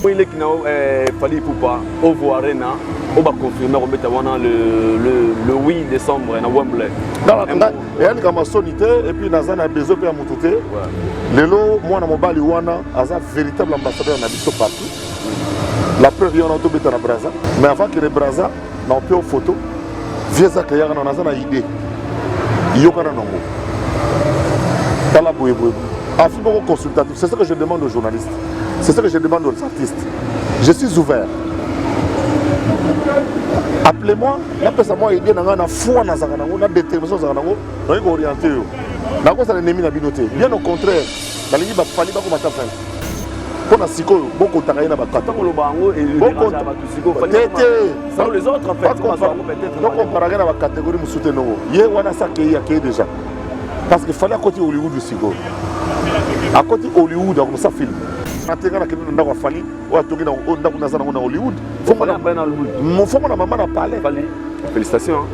Il est qui n'a fallu pour pas au voir Arena, on va confirmer le 8 décembre à Wembley. Il y a une sonité et puis Nazan a besoin de monter. Lelo, moi, mon bali wana, a un véritable ambassadeur en Abisso partout. La preuve, il y a un autobus à Braza. Mais avant que les Braza, on a une photo. Viens à Kayara, on a une idée. Il y a un nombre. C'est ce que je demande aux journalistes. C'est ce que je demande aux artistes. Je suis ouvert. Appelez-moi, appelez-moi idée, on a foi dans ça, on a détermination dans ça, on est orienté. On a l'ennemi dans la binoté. Bien au contraire, dans les livres, il fallait pas qu'on mette fin. Pour la psycho, beaucoup de travail dans la carte. Beaucoup les autres en fait. Donc on parle dans la catégorie de soutien. Il y a ça qui est déjà. Parce qu'il fallait à côté Hollywood du psycho. À côté Hollywood, on a film. Félicitations.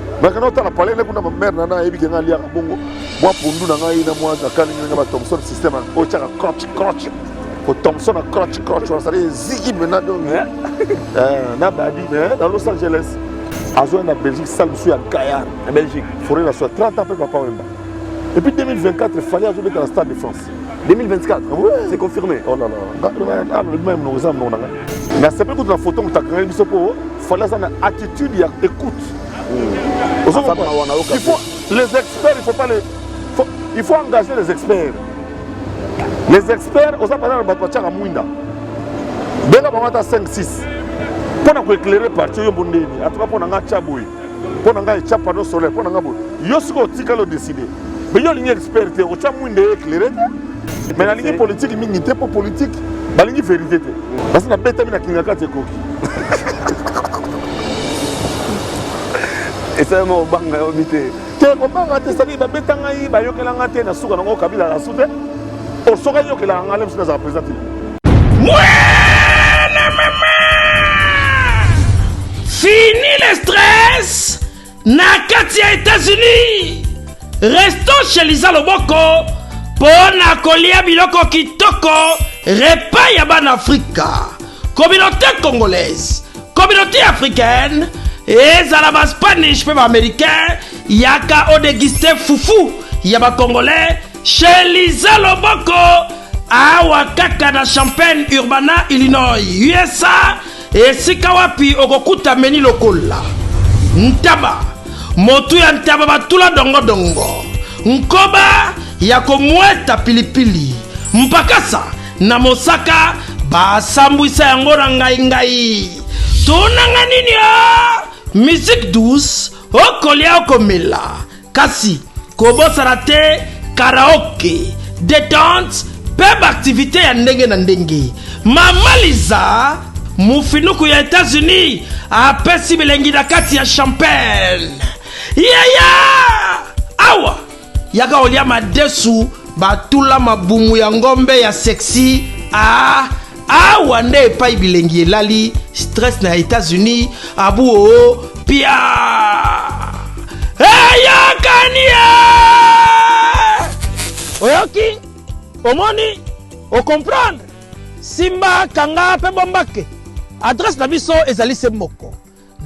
Thompson a crotch, ça veut dire Ziggy Benado. Dans Los Angeles, à Belgique, salle à Gaillard, en Belgique. Il faudrait la soit 30 ans après Papa Wemba. Et puis 2024, il fallait jouer dans le Stade de France. 2024, oui, c'est confirmé. Oh là là, même nos âmes, mais c'est pas que la photo, il fallait avoir une attitude et écoute. Il faut les experts, il faut engager les experts. Les experts, on s'appelle le Batouacha à Mouinda. Bela Bamata 5-6. Pour éclairer parti, il y a un bon déni. En tout cas, pour nga Tchaboui. Pour nga Tchapano Soleil. Pour nga Boui. Yosuko Tika le décidé. Mais il y a une expert, on t'a Mouinda éclairé. Mais la ligne politique, il n'y a pas politique. La ligne vérité. Parce que la bête, il n'y a pas de coquille. Et c'est un mot bang à omiter. Tu es au bang à tester, la bête, il y a un peu de souka, on a Kabila la soude. Au soleil que la Angalem se a présenté. Fini le stress. Nakatia États-Unis. Restons chez Lisa Loboko. Pona kolia biloko kitoko. Repas yaban Africa. Communauté congolaise. Communauté africaine. Et Zalaba Spanish, peuple américain. Yaka o dégusté foufou. Yaba congolais. Chez Lisa Loboko, awa kaka na Champaign, Urbana, Illinois, USA, et Sikawapi, Ogokuta Meni Lokola. Ntaba, motu ya ntaba batula dongo dongo. Nkoba, yako mweta pilipili. Mpakasa, na Mosaka, basambwisa yango na ngai. Tunanga nini ya? Musique douce, okolia okomela. Kasi, kobosa rate, karaoke, détente, peb activité ya ndenge na ndenge. Mama Lisa, mufinuku ya États-Unis, apesi bilengi na kati ya Champagne. Awa, yaka olia madesu, batula mabumu ya ngombe ya sexy. Awa nde epai bilengi elali, stress na États-Unis, abu o, pia. Kania! Oyoki, omoni, o comprendre. Simba Kanga pe bombake. Adresse na biso ezali se moko.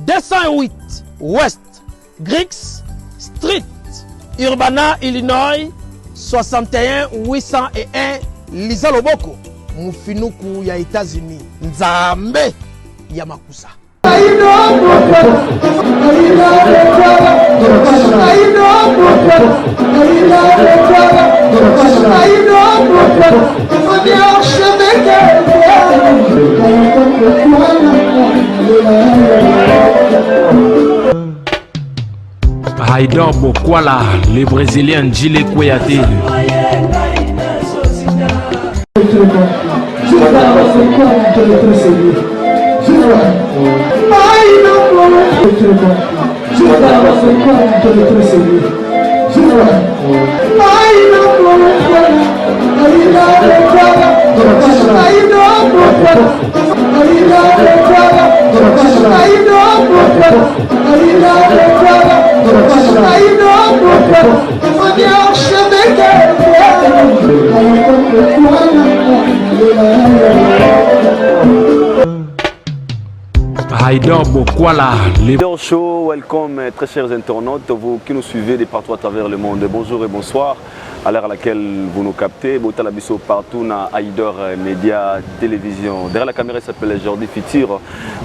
208 West Griggs Street, Urbana, Illinois, 61 801 Lisa Loboko, mufinuku ya États-Unis. Nzambe ya makusa. Haïdor Bokwala, le Brésilien Djile Kouyaté. Ay, Haïdor Bokwala, Haïdor Show, welcome très chers internautes, vous qui nous suivez de partout à travers le monde. Bonjour et bonsoir à l'heure à laquelle vous nous captez. Botala Bisso partout dans Haïdor Média Télévision. Derrière la caméra, il s'appelle Jordi Fitir.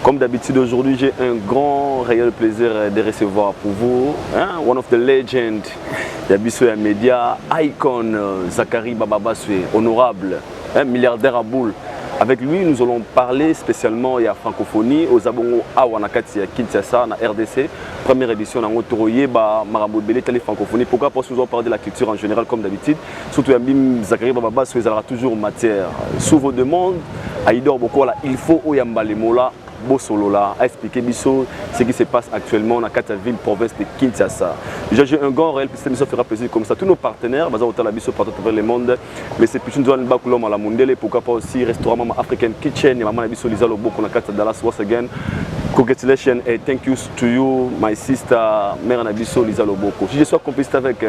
Comme d'habitude, aujourd'hui, j'ai un grand réel plaisir de recevoir pour vous one of the legends de Bisso Média, icon Zakari Bababaswe, honorable, milliardaire à boule. Avec lui, nous allons parler spécialement de la francophonie aux Abongo Awanakati à Kinshasa, na RDC. Première édition, dans Otoroye, Marabout Belé, télé francophonie. Pourquoi? Parce que nous allons parler de la culture en général, comme d'habitude. Surtout, Yambim Zakari Bababa, il y aura toujours matière. Sous vos demandes, Haïdor Bokwala, il faut Oyamba Lemola, Bosolola, à expliquer Bisso ce qui se passe actuellement dans la ville, province de Kinshasa. Déjà, j'ai un grand réel, puis ça fera plaisir comme ça. Tous nos partenaires, Baza Bisso partout à travers le monde, mais c'est plus une zone de la Mondele, pourquoi pas aussi restaurant Mama African Kitchen, et Maman Bisso Lisa Lobo, qu'on a quatre Dallas once again. Congratulations and thank you to you, my sister, Mère Nabisso Lisa Loboko. Si je suis complice avec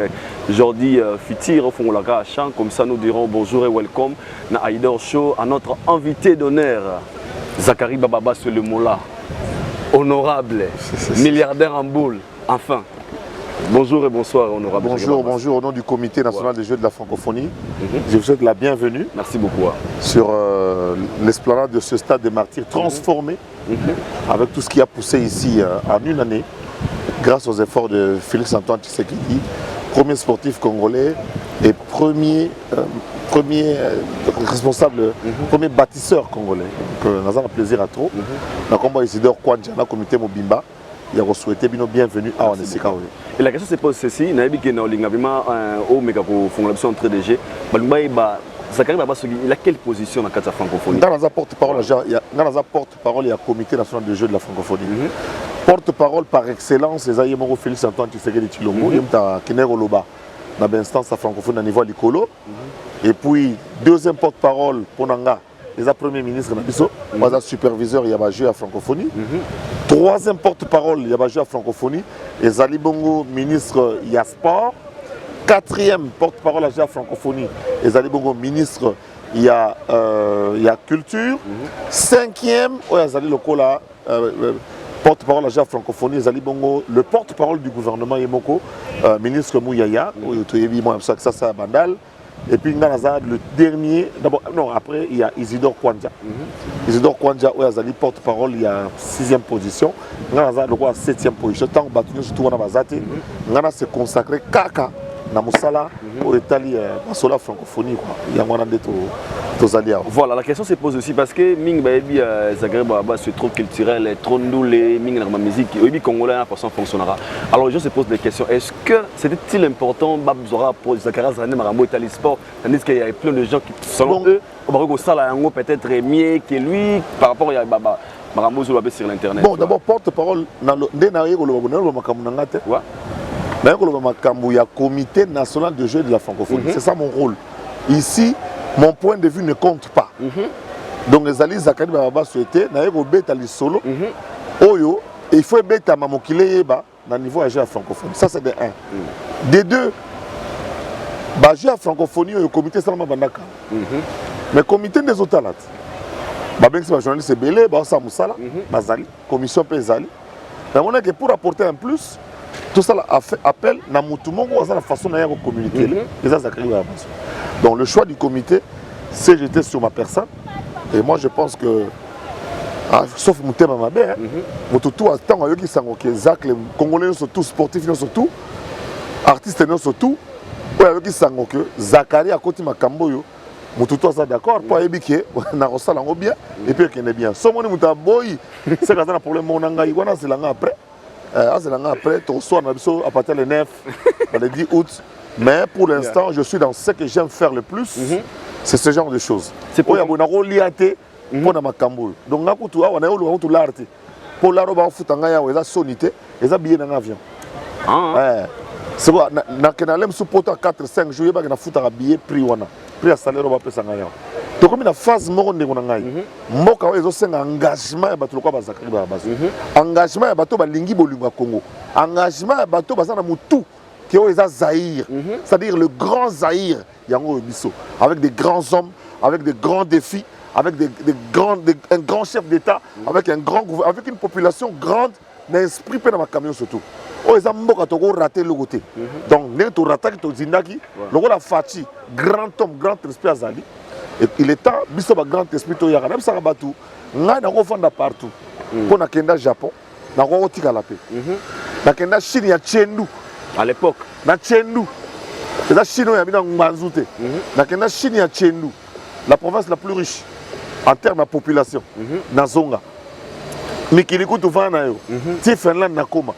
Jordi Fitir, au fond la chant, comme ça nous dirons bonjour et welcome dans Haïdor Show à notre invité d'honneur. Zakari Bababa sur le Mola, honorable, milliardaire en boule, enfin. Bonjour et bonsoir, honorable. Bonjour, au nom du Comité national des Jeux de la francophonie. Je vous souhaite la bienvenue. Merci beaucoup. Sur l'esplanade de ce stade des martyrs transformé, avec tout ce qui a poussé ici en une année, grâce aux efforts de Félix-Antoine Tshisekedi, premier sportif congolais et premier responsable, premier bâtisseur congolais. Donc, nous avons plaisir à trop. Dans le combat Isidore Kwanja, dans le comité Mobimba, il a souhaité bienvenue à Onesika. Et la question se pose ceci, il Zakari Baba, il a quelle position dans la francophonie? Dans la porte-parole, il y a le comité national des Jeux de la francophonie. Porte-parole par excellence, les Ayemoro Félix Antoine Tshisekedi Tshilombo, il y a Kinero Loba, dans l'instance francophone à niveau de l'Icolo. Et puis, deuxième porte-parole pour Nanga, les premiers ministres, il y a superviseur, il y a jeu à francophonie. Troisième porte-parole, il y a jeu à francophonie. Et Zali Bongo, ministre, il y a sport. Quatrième porte-parole à la francophonie, et Zali Bongo, ministre, il y a culture. Cinquième, Zali Lokola, porte-parole à la francophonie, Zali Bongo, le porte-parole du gouvernement Yemoko, ministre Mouyaya, ça Bandal. Et puis le dernier, d'abord, non, après il y a Isidore Kwanja. Isidore Kwanja, Zali porte-parole, il y a 6e position. Il y a 7e position. Tant que surtout on s'est consacré Kaka. Na musala pour étaler la francophonie voilà, la question se pose aussi parce que Ming Baebi Zakari Bababa c'est trop culturel, trop ndoulé, Ming la musique, oui congolais à façon fonctionnera. Alors les gens se posent des questions. Est-ce que c'était-il important Babzora pour Zakari Zane Marambo Italie Sport, tandis qu'il y a plein de gens qui selon eux au peut-être mieux que lui par rapport à Baba Marambo sur l'internet. Bon, d'abord porte-parole dans le il y a le comité national de jeux de la francophonie. C'est ça mon rôle. Ici, mon point de vue ne compte pas. Donc les alliés Zakari Bababa souhaitaient, solo. Oyo, il faut bêta mamokile dans le niveau de la francophonie. Ça c'est de 1. De 2, le jeu à francophonie, le comité Salama Bandaka. Mais le comité des autres là. Les journalistes c'est belé, ça Moussala, Bazali, commission Pezali. Mais pour apporter un plus, tout ça a fait appel à la façon de communiquer. Donc le choix du comité, c'est jeté sur ma personne. Et moi je pense que, sauf Moutem Amabé, les Congolais sont tous sportifs, surtout, artistes surtout, Zakari à côté de Makamboyo, Moutou est d'accord, pour éviter que na rosala bien et puis qu'il est bien. Si on est boy, c'est quand on a problème on a c'est l'année après. Après, à partir du 9, le 10 août. Mais pour l'instant, je suis dans ce que j'aime faire le plus, c'est ce genre de choses. C'est pour ça que je suis pour donc, on a l'art. Pour l'art, on a fait sonité, et ça billet dans l'avion. C'est quoi, on supporte 4-5 jours, on a fait un billet prix. Prix à salaire, on va payer ça. Donc, comme une phase morone de mon engagement, engagement et bateau quoi Zakari Bababa. Engagement et bateau balingi bolinga Congo. Engagement et bateau bazana mutu qui est Zaïre, c'est-à-dire le grand Zaïre, yango biso, avec des grands hommes, avec des grands défis, avec un grand chef d'État, avec un grand gouvernement, avec une population grande, n'esprit pas dans ma camion surtout. Oh, ils ont raté le côté. Donc, nous avons raté le Zindagi, nous avons Fati, grand homme, grand esprit Azali. Et il est temps, nous avons grand esprit Toyara, même ça va tout. Nous avons fait partout. Pour nous au Japon, nous avons fait la paix. Nous avons fait Chine, il y a Chengdu. À l'époque. Na Chengdu. La Chine, il y a Manzoute. La Chine, il y a Chengdu. La province la plus riche en termes de population. Na Zonga. Mikiliku Tufana, Finlande Nakoma.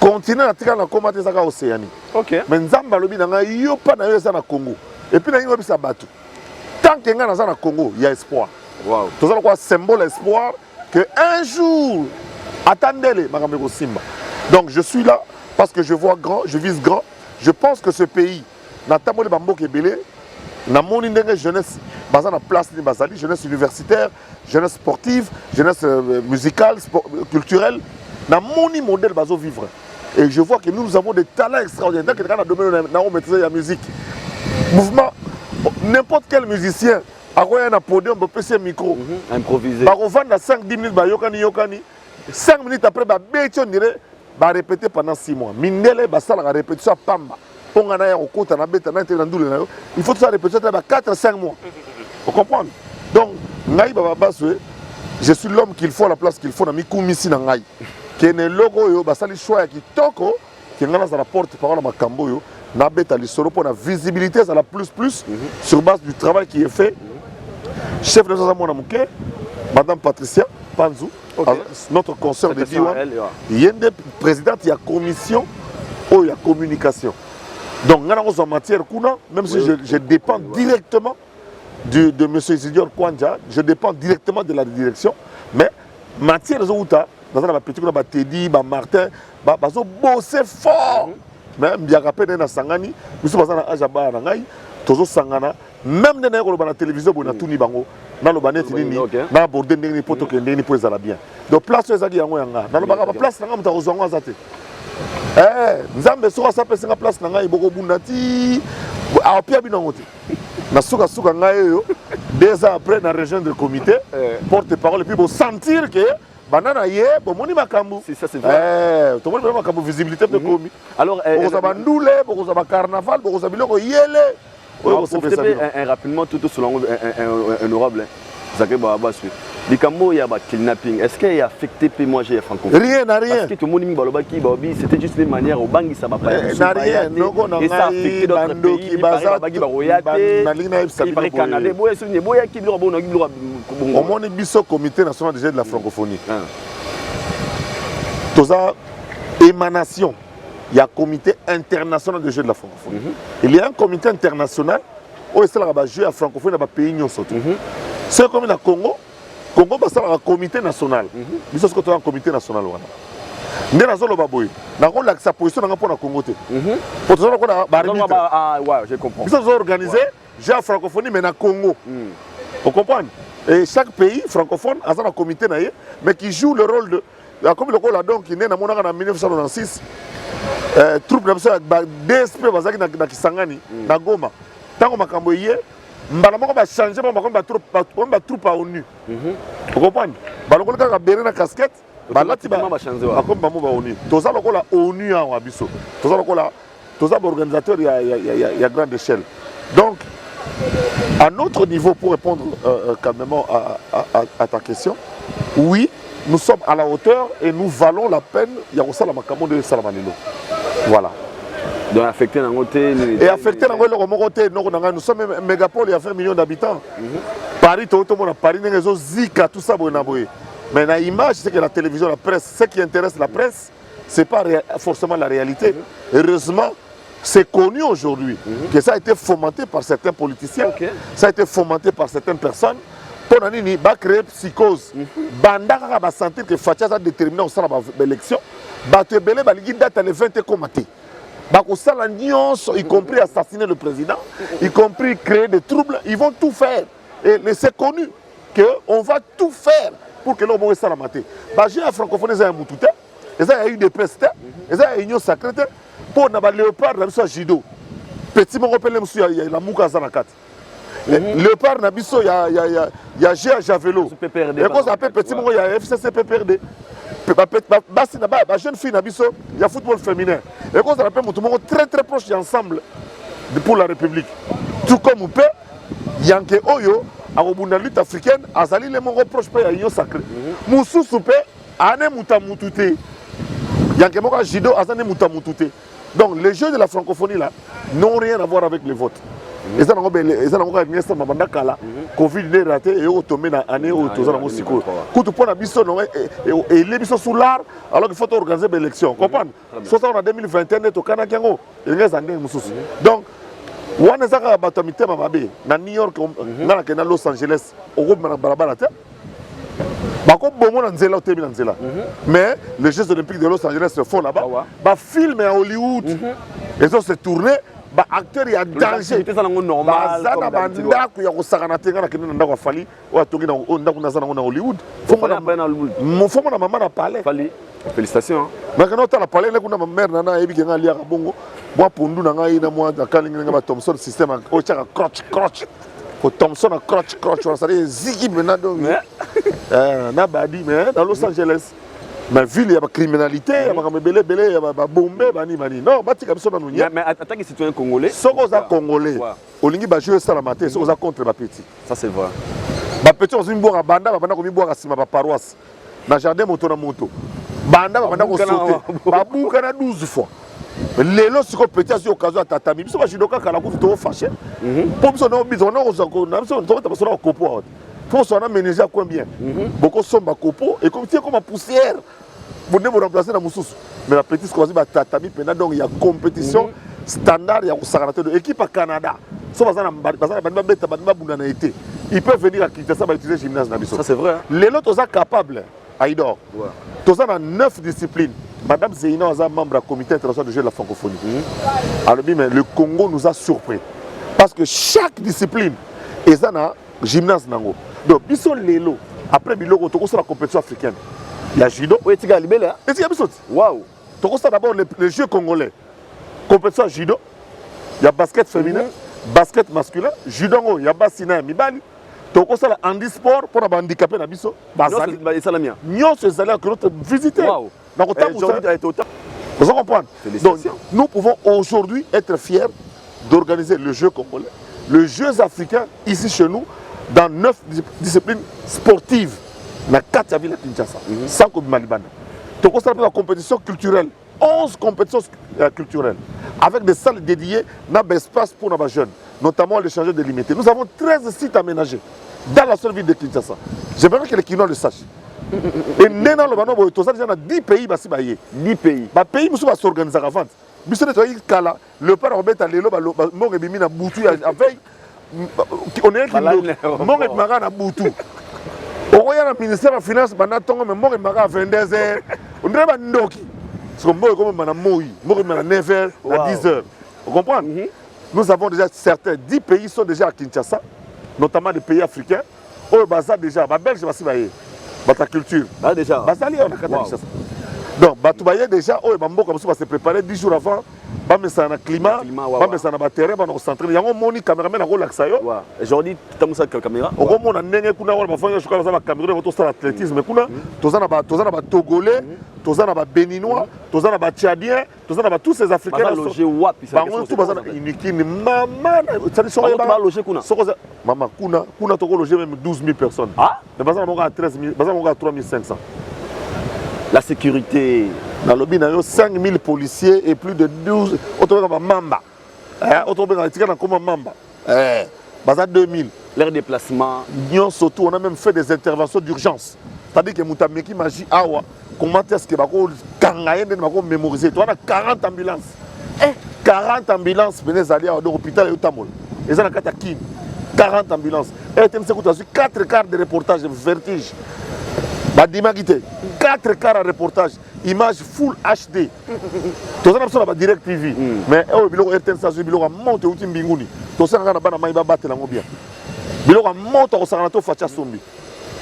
Continent na Nakoma, c'est ça Océanie. Ok. Mais Nzamba lobi na yo pas na yo ça na Congo. Et puis na yo bisa batu. Tant que nga na ça na Congo, il y a espoir. Wow. Tout ça quoi symbole espoir que un jour attendez-les Makameko Simba. Donc je suis là parce que je vois grand, je vise grand. Je pense que ce pays na tamole bambo kebele na moni ndenge jeunesse baza na place ni bazali, jeunesse universitaire, jeunesse sportive, jeunesse musicale, culturelle, na moni modèle bazo vivre. Et je vois que nous avons des talents extraordinaires que dans le domaine de la musique. Mouvement, n'importe quel musicien a un podium, on peut faire un micro. Improviser. On va dans 5-10 minutes, yokani. 5 minutes après, on dirait, répéter pendant 6 mois. Mindele, ça la répétition pamba. Il faut que ça répète 4-5 mois. Vous comprenez? Donc, je suis l'homme qu'il faut à la place qu'il faut dans Mikoumisi Nangai. Qui est le logo, yo, basali choix qui toko, qui est dans la porte-parole à Makambo, yo, nabeta li solo pour la visibilité, ça la plus sur base du travail qui est fait. Chef de l'État Mouké, Madame Patricia Panzou, notre consoeur de Diwan, il y a une présidente, il y a commission, il y a communication. Donc, en matière, même si je dépends directement de M. Isidore Kwanja, je dépends directement de la direction, mais matière, dans la petite Teddy, Martin, ils ont bossé fort. Même bien rappelé dans Sangani, nous sommes dans Ajaba, Tozo Sangana, même dans la télévision, on a tout nibango, dans le banet, dans le bordel, dans les potes qui sont pour les bien. Donc, place aux Zagi, dans la place, on a rejoint Zate. Nzambe soka sa pesa place na ngai boko bundati a pia binangote na soka ngai yo 2 ans après na rejoindre le comité porte-parole et puis bon sentir que banana ye bon moni makambu c'est ça c'est vrai to moni makambu visibilité de komi alors boko za bandule boko za carnaval boko za biloko yele rapidement tout selon un honorable Zaké Babassu. Il y a kidnapping. Est-ce qu'il y a affecté moi j'ai francophone? Rien, n'a rien. Parce que tout le monde c'était juste une manière au bang ça va pas. N'a rien. Et ça a affecté d'autres pays. Il paraît Canada. Au moins le comité national des jeunes de la francophonie. Tout ça émanation. Il y a un comité international des jeunes de la francophonie. Il y a un comité international où il y a un jeu à francophonie dans les pays. C'est comme le Congo. Congo c'est un comité national. Mais c'est un comité national. Nous avons sa position pour le Congo. Pour tout ça, j'ai compris. Nous avons organisé j'ai la francophonie mais dans Congo. Vous comprenez? Et chaque pays francophone a un comité mais qui joue le rôle de. Comme le rôle qui est né en 1996. Troupes de DSP dans Kisangani, dans Goma. Tant que Makamboye, Mbalamoko va changer, on va troupe à ONU. Vous comprenez? Baloko ka béré na casquette, balati ba changer wa. Comme bamu ba ONU. Toza loko la ONU en abisso. Toza loko la toza organisateur il y a grande échelle. Donc à notre niveau pour répondre calmement à ta question, oui, nous sommes à la hauteur et nous valons la peine. Il y a aussi la Makambo de Salamanilo. Voilà. Donc affecté dans le côté. Et affecté dans le côté, nous sommes un mégapole, il y a 20 millions d'habitants. Paris, tout le monde, Paris, Zika, tout ça, mais la image, c'est que la télévision, la presse, ce qui intéresse la presse, ce n'est pas forcément la réalité. Heureusement, c'est connu aujourd'hui que ça a été fomenté par certains politiciens, ça a été fomenté par certaines personnes. Pour nous, va créer psychose. Bandaka va sentir que Fatia a déterminé au sein de l'élection. Batebele va lui date le 20 commaté. Y compris assassiner le président, y compris créer des troubles, ils vont tout faire. Et c'est connu qu'on va tout faire pour que l'on puisse la mater. J'ai un francophone, il y a un moutouté, il y a eu des prestés, il y a une union secrétaire pour les léopards, il y a judo. Petit mon repère, il y a la mouka zanakat. Léopard Nabiso, il y a GA Javelo. Et quand ça appelle petit, il y a FCC PPRD. Jeune fille Nabiso, il y a football féminin. Et quand ça appelle tout le monde très très proche ensemble pour la République. Tout comme on peut, Yanké Oyo, à la lutte africaine, Azali les mon reproche pas à sacré. Moussou Soupé, Ane Moutamoutouté. Yanké Moka Jido, Azane Moutamoutouté. Donc les jeux de la francophonie là n'ont rien à voir avec les votes. Et ça n'a pas de Covid n'est raté et au tombé dans l'année où tout ça n'a pas de quand tu prends la biso et les biso sous l'art alors qu'il faut organiser des élections. Comprends? Soit ça en 2021 au Canada et les années donc on a ça batamité mabé na New York na Los Angeles au groupe na barabara te bako bomo na nzela otebi na nzela mais les Jeux olympiques de Los Angeles se font là-bas ba film à Hollywood et ça se tourné ba acteur ya danger ça nango normal comme d'habitude ba ndako ya kosakana tenga na kende ndako fali wa tongi na ndako na zana na Hollywood faut na maman na parler fali félicitations mais quand on a parlé là kuna ma mère nana ebi kenga lia ka bongo moi pondu na ngai na moi na kalinga ba Thomson système o chaka crotch ko Thomson na crotch ça dit ziki maintenant donc na badi mais dans Los Angeles ma ville, il y a la criminalité, il y a la bombe, non, mais attaque les citoyens congolais. Si on est congolais, on va jouer ça la matin, si on est contre les petits. Ça c'est vrai. Les petits, on va boire à Banda, on va boire à la paroisse. Dans le jardin, on va moto. Banda, on va sauter. On va boire 12 fois. Les lots, si on peut être occasion à tatami, si on va jouer à la coupe, on va fâcher. Pour ça, on va faut s'en aménager à combien? Beaucoup sont à copo et comme comme poussière. Vous devez vous remplacer dans Moussous. Mais la petite choisie va tatami pendant donc il y a compétition standard, il y a un de équipe à Canada. Ils peuvent venir à Kinshasa pour utiliser le gymnase. Ça c'est vrai. Les autres sont capables. Aïdor. Tous ont 9 disciplines. Madame Zeyna est membre du comité international de jeux de la francophonie. Alors, mais le Congo nous a surpris. Parce que chaque discipline est un gymnase. Donc, biso lelo après biloko to la compétition africaine. Il y a judo. Oui, tu as libéré. Et tu as biso. Waouh. To d'abord les jeux congolais. Compétition judo. Il y a basket féminin, basket masculin, judo il y a bassina mibali. To la handisport pour les handicapés na biso. Bazali salamia. Nyon se zala que notre visiter. Waouh. Aujourd'hui a été autant. Vous comprenez? Donc nous pouvons aujourd'hui être fiers d'organiser le jeu congolais, le jeux africains ici chez nous. Dans 9 disciplines sportives, dans 4 villes à Kinshasa, sans que Malibana. Donc, on a la compétition culturelle, 11 compétitions culturelles, avec des salles dédiées, dans des espaces pour nos jeunes, notamment l'échangeur délimité. Nous avons 13 sites aménagés dans la seule ville de Kinshasa. J'aimerais que les Kinois le sachent. Et nous avons 10 pays. 10 pays. Les pays vont s'organiser avant. Le père Robert a l'élo, on est à Boutou. On est au ministère de la Finance, mais on est à 22h. On est à Ndoki. Parce qu'on est à Moui, on est à 9h, à 10h. Vous comprenez? Nous avons déjà certains, 10 pays sont déjà à Kinshasa, notamment des pays africains. On est déjà, les Belges, la culture. Déjà. Donc, déjà, on va se préparer 10 jours avant. Bamesa na climat, bamesa na terrain, ba na centre. Yango moni caméraman na relax yo. Aujourd'hui, tu as une caméra. Au moment na ndenge kuna wala bafanya je crois ba caméra to sala athlétisme kuna, tozana ba togolais, tozana ba béninois, tozana ba tchadiens, tozana ba tous ces africains logés wapi ça. Bango tout bazana inikini mama, ça sont ba logés kuna. Mama kuna to loger même 12 000 personnes. Ah, mais bazana monga 13 000, bazana monga 3 500. La sécurité. Dans le bina, il y a 5 000 policiers et plus de 12 autres Mamba. Autres Mamba. Baza 2000. Leur déplacement. Surtout, on a même fait des interventions d'urgence. C'est-à-dire que Moutameki Maji Awa, comment est-ce que va mémoriser? Tu as 40 ambulances. 40 ambulances venaient aller à l'hôpital et au Tamol. Et ça, 40 ambulances. Et tu as 4 quarts de reportage, vertige. Badimagité, 4 quarts à reportage, image full HD. Tout ça, c'est direct TV. Mais il y a RTN Sazou, il y a monté au Timbinguni. Tout ça, il y a battu la bien. Il y a monté au Saranato Facha Sombi.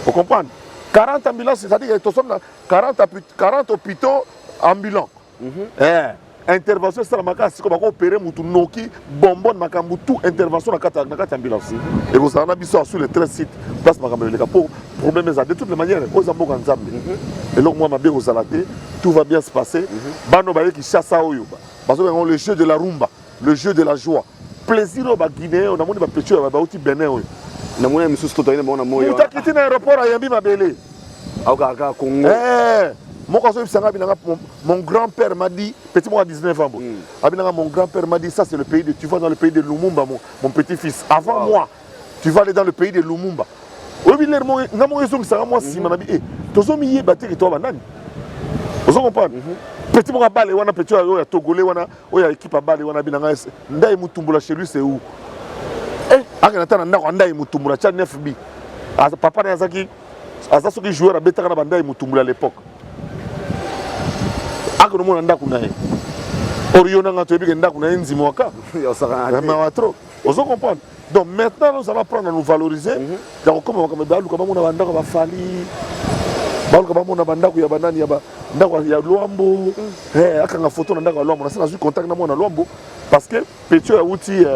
Vous comprenez? 40 ambulances, c'est-à-dire qu'il y a 40 hôpitaux ambulants. intervention ça maka siko bako opérer mutu noki bonbon makambu tout intervention na kata ambulance et vous en avez sur le 13 sites place makambu le pour problème ça de toutes les manières aux amboka nzambe et donc moi ma bien aux alaté tout va bien se passer bano ba qui chasse à oyo parce que le jeu de la rumba le jeu de la joie plaisir au Guinée on a moni ba petit ba outi Bénin oyo na moni misusu to toyina bona moyo tu as quitté l'aéroport à Yambi Mabele au Congo mon grand-père m'a dit, petit moi à 19 ans, mon grand-père m'a dit, ça c'est le pays de, tu vas dans le pays de Lumumba, mon petit-fils. Avant moi, tu vas aller dans le pays de Lumumba. Oui, mais moi, si mon ami, tu as mis battu et toi, vous comprenez? Petit moi à balle, on a petit à Togolais, on a équipe à balle, on a bien Ndaï Moutumbula chez lui, c'est où? Eh, Ndaï Moutumbula, tu as 9 bi. Papa Nazaki, Azasuki joueur à Betara Bandaï Moutumbula à l'époque. Ako no mona ndaku nae oriona nga toyebi ke ndaku nae nzimoaka yo sara na trop ozo comprendre donc maintenant nous allons prendre à nous valoriser donc comme balu kama mona bandako ba fali balu kama mona bandako ya banani ya ba ndako ya Luambo aka nga photo na ndako ya Luambo na sala contact na mona Luambo parce que Petio ya uti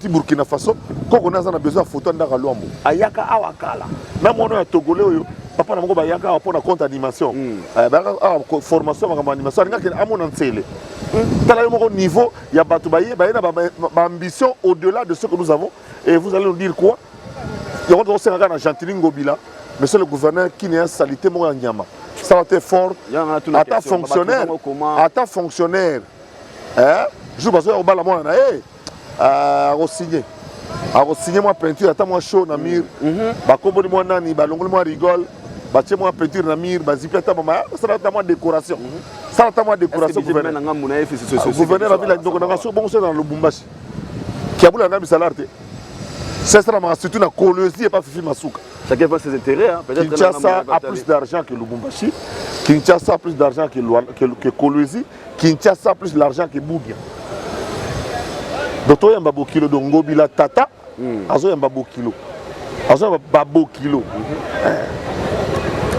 Burkina Faso koko naza na besoin photo ndako ya Luambo ayaka awakala na mona ya Togolais oyo papa na moko ba yaka pour na compte animation formation ma animation nga ke amona nsele tala yo niveau ya batu ba na ambition au-delà de ce que nous avons et vous allez nous dire quoi il y a aussi un Gentili Ngobila monsieur le gouverneur qui n'est salité mo ya nyama ça va être fort à ta fonctionnaire je bazo au bala mona a signé moi peinture ata moi chaud na mur ba kombo moi nani ba longoli moi rigole bâtir moi peinture na mur ba zipeta mama ça va moi décoration ça va moi décoration gouverneur la ville donc na so bon c'est dans le Lubumbashi qui a voulu na bisalarte c'est ça ma surtout na Kolwezi et pas Fifi Masuka chacun voit ses intérêts peut-être Kinshasa a plus d'argent que Lubumbashi Kinshasa a plus d'argent que Kolwezi Kinshasa a plus d'argent que Bugia donc toi yamba bokilo de Ngobila tata azo yamba bokilo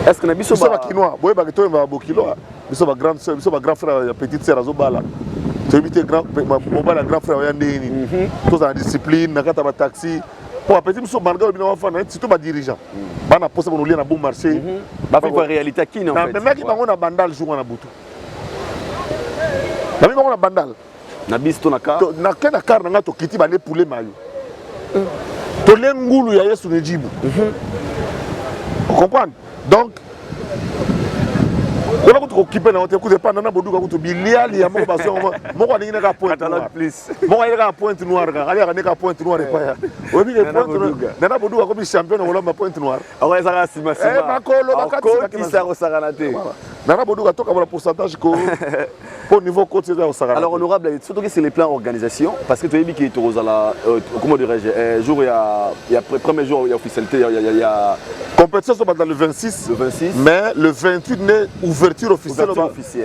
est-ce que na biso ba kinois boye ba to yamba bokilo biso ba grande sœur biso ba grand frère ya petite sœur azo bala to éviter grand mobile grand frère ya ndeni tous en discipline na kata ba taxi pour petit biso malgré bino enfant surtout ba dirigeant bana poser bon lien na bon marché ba vivre réalité qui en fait na meki bango na bandal jour na butu na bango na bandal na biso na car na kena car na to kiti ba le poulet mayo to lengulu ya Yesu Njibu vous comprenez donc on a tout occupé na hotel coup de pas na boduka kutu biliali ya moko baso moko alingi na ka pointe noire moko alingi ka pointe noire ka ali ka pointe noire pa ya obi ke pointe noire na boduka ko bi champion na wala pointe noire awa za sima sima makolo bakati sa ko saranate na boduka toka le pourcentage ko au niveau côté de Osaka. Alors honorable, surtout que c'est les plans organisation parce que tu as dit qu'il est à la comment dirais-je jour il y a premier jour il y a officialité il y a compétition dans le 26 mais le 28 n'est ouverture officielle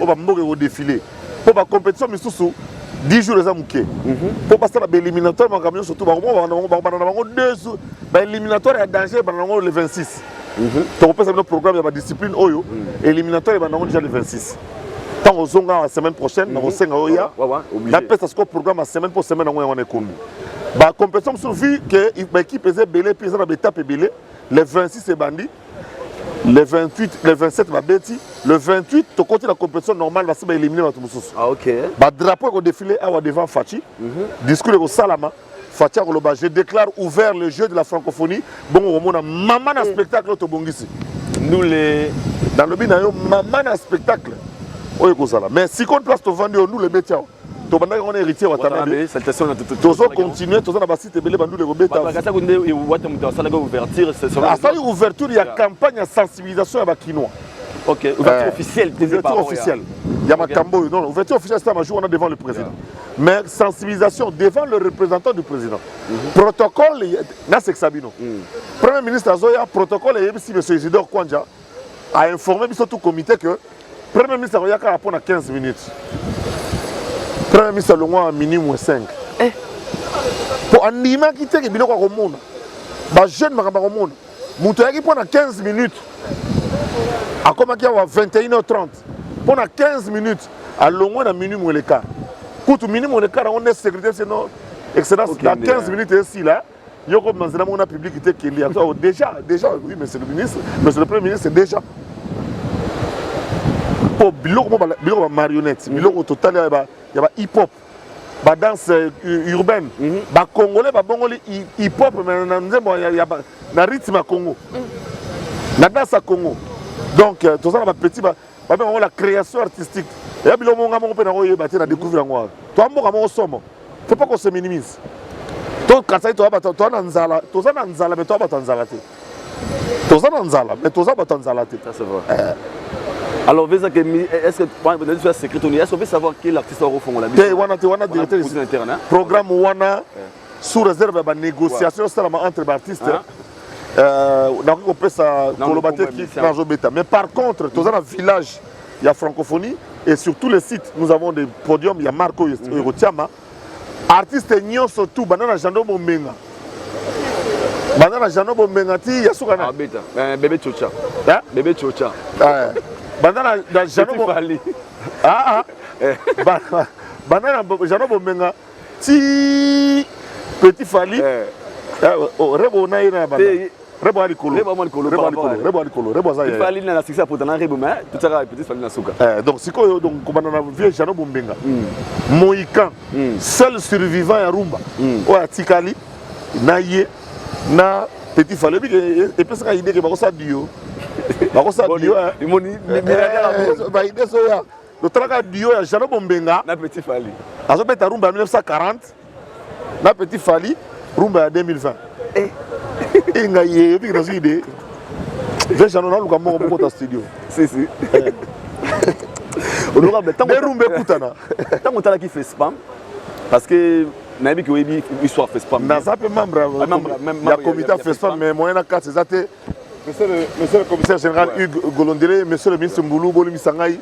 on va mourir au défilé pour la compétition mais sous 10 jours les amouké pour passer à l'éliminatoire mon camion surtout l'éliminatoire est danger le 26 donc on peut savoir le programme il y a discipline oyo éliminatoire est déjà le 26 tant aux zonga la semaine prochaine dans cinq oya la peste à ce programme la semaine pour semaine on est connu bah compétition sur vu que l'équipe est belé puis ça va étape belé le 26 c'est bandi le 28 le 27 va beti le 28 to côté la compétition normale va se éliminer tout mususu ah OK bah drapeau au défilé à devant Fachi discours au Salama Fachi Koloba je déclare ouvert le jeu de la francophonie bon on a maman un spectacle to bongisi nous les dans le binayo maman un spectacle mais si on place vendu nous les métiers on est héritier watanabe salutations toujours continuer toujours na basite belé bandu les robeta bakasa kunde wata mutu asala ko ouverture c'est sur la ouverture il y a campagne de sensibilisation à bakinois OK ouverture officielle ouverture officielle il y a makambo non ouverture officielle c'est un jour on a devant le président mais sensibilisation devant le représentant du président protocole na Sabino premier ministre azoya protocole et si monsieur Isidore Kwanja a informé tout comité que premier ministre a rapport à 15 minutes. Premier ministre a le minimum 5. Pour animer qui était bien au monde. Bah jeune maramba au monde. Moutoya qui prend 15 minutes. A comment qu'il y a 21h30. Pendant 15 minutes. à l'ongwe na minimum moins le quart. Quand minimum le quart, on est secrétaire, c'est non. Excellence, dans 15 minutes ici, là, il y a comme dans un public qui est déjà, oui, monsieur le ministre, monsieur le Premier ministre, c'est déjà. Pour biloko marionnette, biloko total, il y a hip-hop, la danse urbaine, les Congolais, hip-hop, mais il y a un rythme à Congo, la danse à Congo. Donc, tout ça, petit, la création artistique. Il y a des gens qui ont découvert. Toi, il ne faut pas qu'on se minimise. Toi, quand tu as un zala, tu as un zala, mais tu as un zala. Tu as un zala, mais tu as un zala. Ça, c'est vrai. Alors, est-ce que tu as secret, est-ce qu'on veut savoir qui est l'artiste au fond la musique? Programme Wana, sous réserve de négociation entre les artistes. On peut ça mais par contre, dans un village, il y a francophonie et sur tous les sites, nous avons des podiums, il y a Marco Rotiama. Artistes n'y surtout, banana Jano Bomenga. Banana Jano Bomenga, il y a Soukana. Bébé Tchocha. Bébé Tchocha. Banana Jano Bomenga. Banana Jano Bomenga. Ti Petit Fali. Rebo Naïra Banana. Rebo Alikolo. Fali na succès pour dans Rebo mais tout ça petit Fali na souka. Donc si ko donc banana vieux Jano Bombenga. Moïkan, seul survivant à Rumba. Ouais Tikali Naye na Petit Fali et puis ça idée que ba ko sa dio. Ba ko sa dio. Ba idée so ya. Le traga dio ya Jano Bombenga na Petit Fali. Azo beta Rumba 1940 na Petit Fali Rumba 2020. Et nga yé puis dans une idée. J'ai jamais eu le moment pour ta studio. Si. Honorable, tant qu'on a qui fait spam, parce que Nabi qui a histoire fait spam. N'a pas membre. Il y a comité fait spam, mais moi, il y a 4 c'est monsieur le commissaire général Hugues Golondéré, monsieur le ministre Mboulou, Bolimi Sangaï,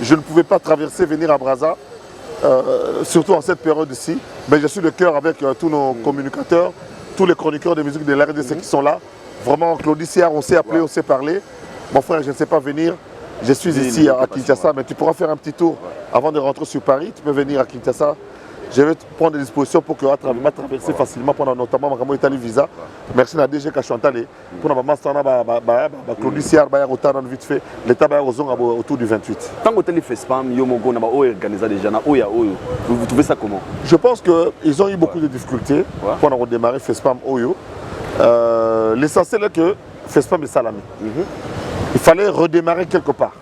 je ne pouvais pas traverser, venir à Brazza, surtout en cette période-ci. Mais je suis de cœur avec tous nos communicateurs, tous les chroniqueurs de musique de l'RDC qui sont là. Vraiment, Claudie Siard, on s'est appelé, on s'est parlé. Mon frère, je ne sais pas venir. Je suis ici à Kinshasa, mais tu pourras faire un petit tour avant de rentrer sur Paris. Tu peux venir à Kinshasa. Je vais te prendre des dispositions pour que tu puisses traverser facilement pendant notamment ma Italie visa. Merci à DG Kachantale. Pour la maman, Claudie Siard, vite fait. L'État va autour du 28. Tant que tu fais spam, Yomogo n'a pas organisé déjà. Vous trouvez ça comment? Je pense qu'ils ont eu beaucoup de difficultés pour redémarrer FESPAM Oyo. L'essentiel est que FESPAM est salamé. Il fallait redémarrer quelque part.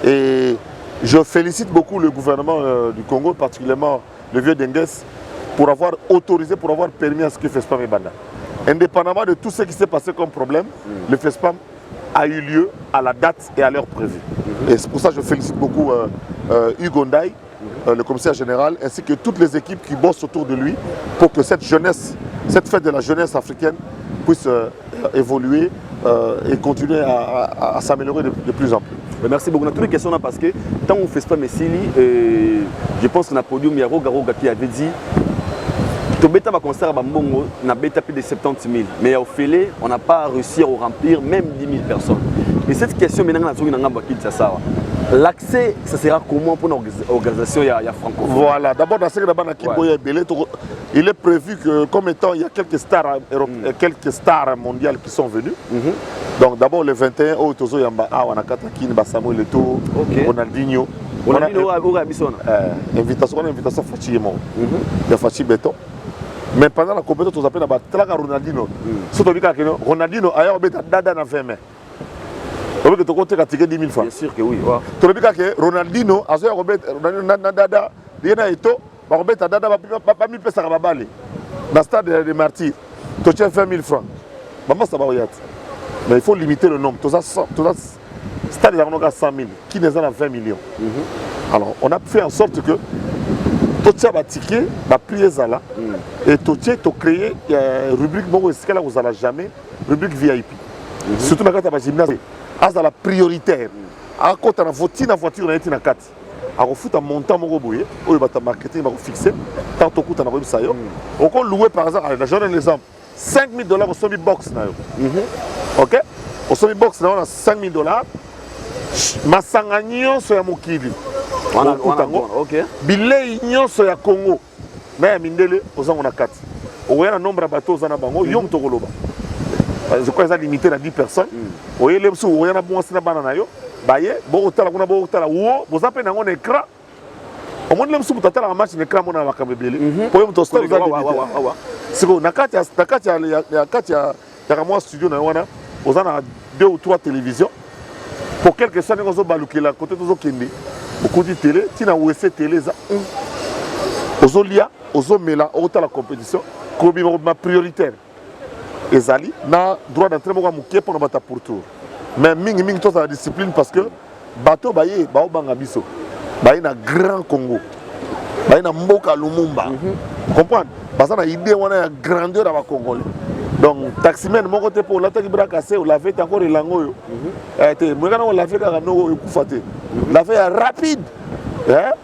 Et je félicite beaucoup le gouvernement du Congo, particulièrement le vieux Dengues, pour avoir autorisé, pour avoir permis à ce que FESPAM est banda. Indépendamment de tout ce qui s'est passé comme problème, le FESPAM a eu lieu à la date et à l'heure prévue. Et c'est pour ça que je félicite beaucoup Hugo Ndaï, le commissaire général, ainsi que toutes les équipes qui bossent autour de lui pour que cette jeunesse, cette fête de la jeunesse africaine puisse évoluer et continuer à s'améliorer de plus en plus. Merci beaucoup. On a toutes les questions là parce que tant qu'on fait pas Messili, je pense qu'on a podium il y a Roga qui avait dit que bêta va concert à Bambongo n'a bêta plus de 70 000, mais au Félé on n'a pas réussi à remplir même 10 000 personnes. Et cette question maintenant l'accès, ça sera comment pour l'organisation il y a francophone? Voilà, d'abord dans ce il est prévu que comme étant il y a quelques stars mondiales qui sont venues. Donc d'abord le 21 au Tozo Yamba Wanakata Kin Samuel Eto'o, Ronaldinho. Invitation Fachimo. Il y a Fachi Beton. Mais pendant la compétition, on appelle Ronaldinho. Surtout Ronaldinho a eu Dada na 20 mai. Tu veux que tu aies 10 000 francs? Bien sûr que oui. Tu veux que Ronaldinho a eu Dada, Diana Eto, Dada, pas mis pesa à Babali. Dans le stade des Martyrs, tu as 20 000 francs. Maman, ça va y être. Mais il faut limiter le nombre. Tu as stade de 100 000, qui n'est pas 20 millions. Alors, on a fait en sorte que tu as un ticket, prier Zala, et tu as créé une rubrique, vous n'allez jamais, rubrique VIP. Surtout dans le gymnase. C'est la prioritaire. À côté de la voiture, on a été dans la 4. Alors, il faut un montant marketing fixé. Tant que tu as un on peut louer par exemple, je donne un exemple, $5 000 au semi box. Ok? Au semi box, on a $5 000. Ma sangagnon sur mon kili. bilei nyonso ya Congo na ya mindele ozango na kati oya na nombre ya bato oza na bango yo moto koloba je crois eza limité na 10 personnes oyele mosusu oya na mwasi na bana na yo baye bokotala kuna bokotala wo boza mpe nango na écran omoni le mosusu moto atalaka match na écran mona na makambo ebele po ye moto osala oza siko na kati ya kamwa studio na yo wana oza na 2 ou 3 télévisions pour quelque chose ndenge ozobalukela kote tozokende okuti télé ntina wese télé eza ozolia ozomela okotala compétition kobima prioritaire ezali na droit d'entrée moko ya moke mpona bato ya pourtour mais mingi tozala discipline parce que bato baye baobanga biso baye na grand Congo baye na mboka Lumumba comprendre baza na idée wana ya grandeur ya bacongolais donc taximen moko te mpo olataki braka se olave te encore elango oyo te moyekana olave kaka noko ekufa te lave ya rapide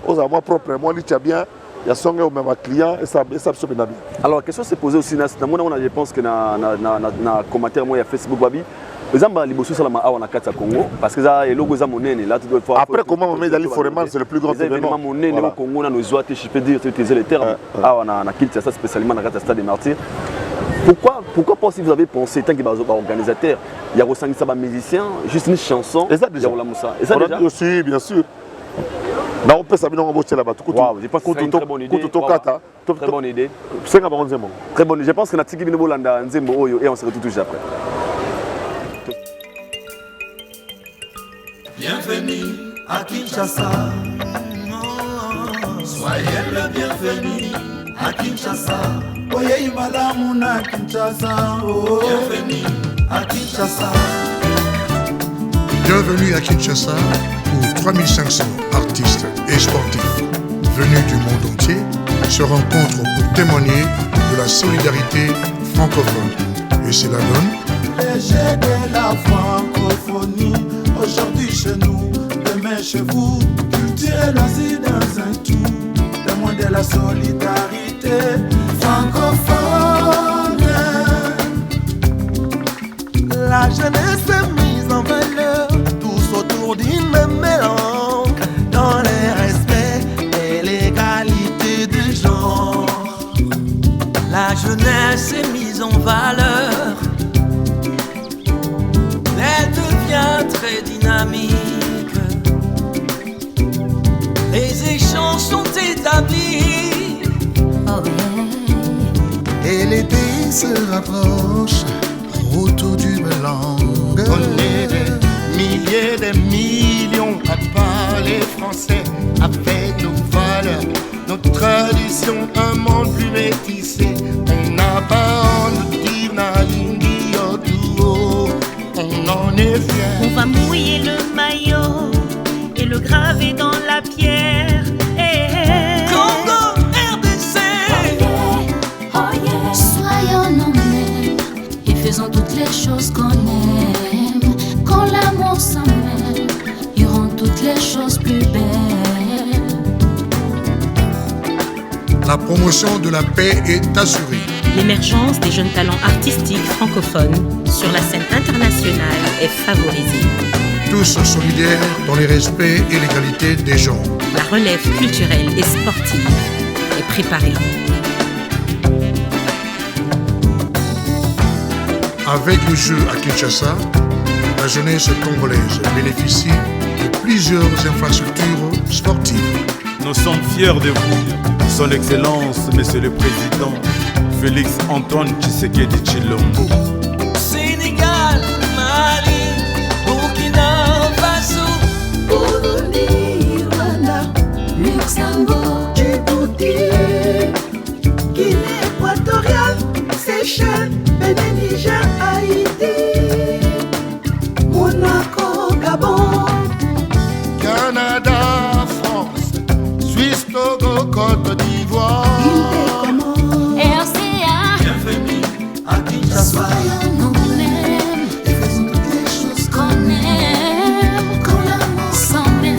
ozala mwa propre mwa litya bien ya songe omema client esa biso mpe na bien. Alors la question s'est posée aussi na mona je pense que na commentaire moi ya Facebook babi ezamba liboso salama awa na kati ya Congo parce que ça eloko eza monene là tu dois faire après comment on met dans Foreman c'est le plus grand événement monene au Congo na nos zoate je peux dire utiliser les termes awa na kilt ça spécialement na kati ya Stade des Martyrs. Pourquoi pas si vous avez pensé tant que organisateur il y a ressenti ça musicien juste une chanson et ça déjà et ça déjà aussi bien sûr. Na on peut ça bien on bosse là-bas tout j'ai pas très bonne idée très bonne idée c'est un bon nzembo très bonne je pense que na tiki bino bolanda nzembo oyo et on se retrouve toujours après. Bienvenue à Kinshasa. Soyez le bienvenu à Kinshasa. Oye malamu na Kinshasa. Bienvenue à Kinshasa. Bienvenue à Kinshasa où 3500 artistes et sportifs venus du monde entier se rencontrent pour témoigner de la solidarité francophone. Et c'est la donne. Les jeux de la francophonie, aujourd'hui chez nous, demain chez vous. Culturel aussi dans un tout, le monde de la solidarité francophone. La jeunesse est mise en valeur, tous autour d'une même langue, dans le respect et l'égalité de genre. La jeunesse est mise en valeur, elle devient très dynamique. Les échanges sont établis, oh yeah. Et les pays se rapprochent autour d'une langue. On est des milliers, des millions à parler français avec nos valeurs, nos traditions, un monde plus métissé. On n'a pas à nous dire Nalingi Yotuo, on en est fiers. On va mouiller le maillot et le graver dans la pierre. Congo, RDC. Oh yeah. Soyons nous-mêmes et faisons toutes les choses qu'on aime. Quand l'amour s'en mêle, il rend toutes les choses plus belles. La promotion de la paix est assurée. L'émergence des jeunes talents artistiques francophones sur la scène internationale est favorisée. Tous solidaires dans le respect et l'égalité des genres. La relève culturelle et sportive est préparée. Avec le jeu à Kinshasa, la jeunesse congolaise bénéficie de plusieurs infrastructures sportives. Nous sommes fiers de vous, Son Excellence, Monsieur le Président, Félix Antoine Tshisekedi Tshilombo. Sénégal, Mali, Burkina Faso, Burundi, Rwanda, Luxembourg, Djibouti, Guinée équatoriale, Seychelles, Bénin, Niger, Haïti, Monaco, Gabon, Canada, France, Suisse, Togo, Côte d'Ivoire, RCA. Bienvenue à Kinshasa. Soyons nous-mêmes et faisons toutes les choses qu'on aime. Quand l'amour s'en mêle,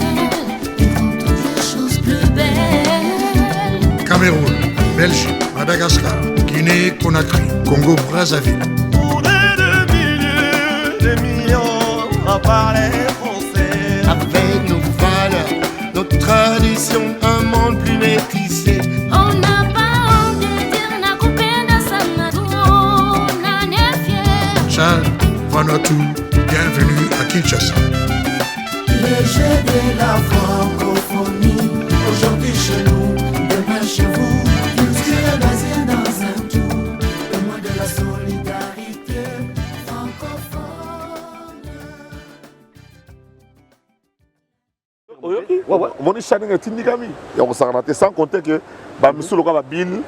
il rend toutes les choses plus belles. Cameroun, Belgique, Madagascar, Guinée, Conakry, Congo, Brazzaville. Pour des millions à parler français. Avec nos valeurs, nos tradition, un monde plus métissé. On n'a pas honte de dire na kupenda sana tu na ne fier. Charles Vanuatu, bienvenue à Kinshasa. Les jeux de la francophonie, aujourd'hui chez nous, demain chez vous. Culture basée dans un tout, le mois de la solidarité francophone. omoni chaning etindikami ya kosakana te sans compter que bamisu lokola babile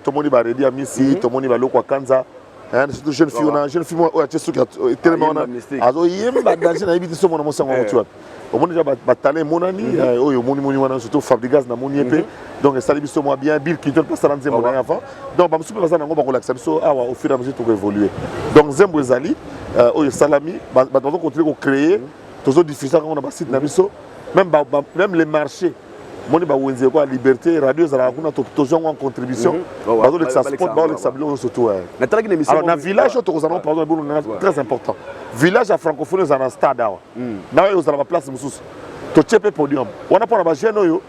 tomoni baredi ya misi tomoni baloko ya kanza surtout jeune fille oyo atie soki etelema wana azoyemba danger nayebi te so mona mosango moti wapi omoni deja batale emonani oyo omonimoni wana surtout fabrigas namoni ye mpe donc esali biso mwa bien bill kinton mpe asala nzembo na ye avant donc bamisu mpe baza nango bakolakisa biso awa au fur et à mesure tokoévolue donc nzembo ezali oyo esalami bato bazokontinue kocréer tozodiffusa kango na basite na biso même les marchés moni bawenze kwa liberté radio ezalaka kuna tozwango en contribution bazolekisa sport bazolekisa biloko surtout alors na village oyo tokozala ngo pardon ebolo très important village ya francophonie ezala na stade awa na oyo ozala baplace mosusu totie mpe podium wana mpona bajeune oyo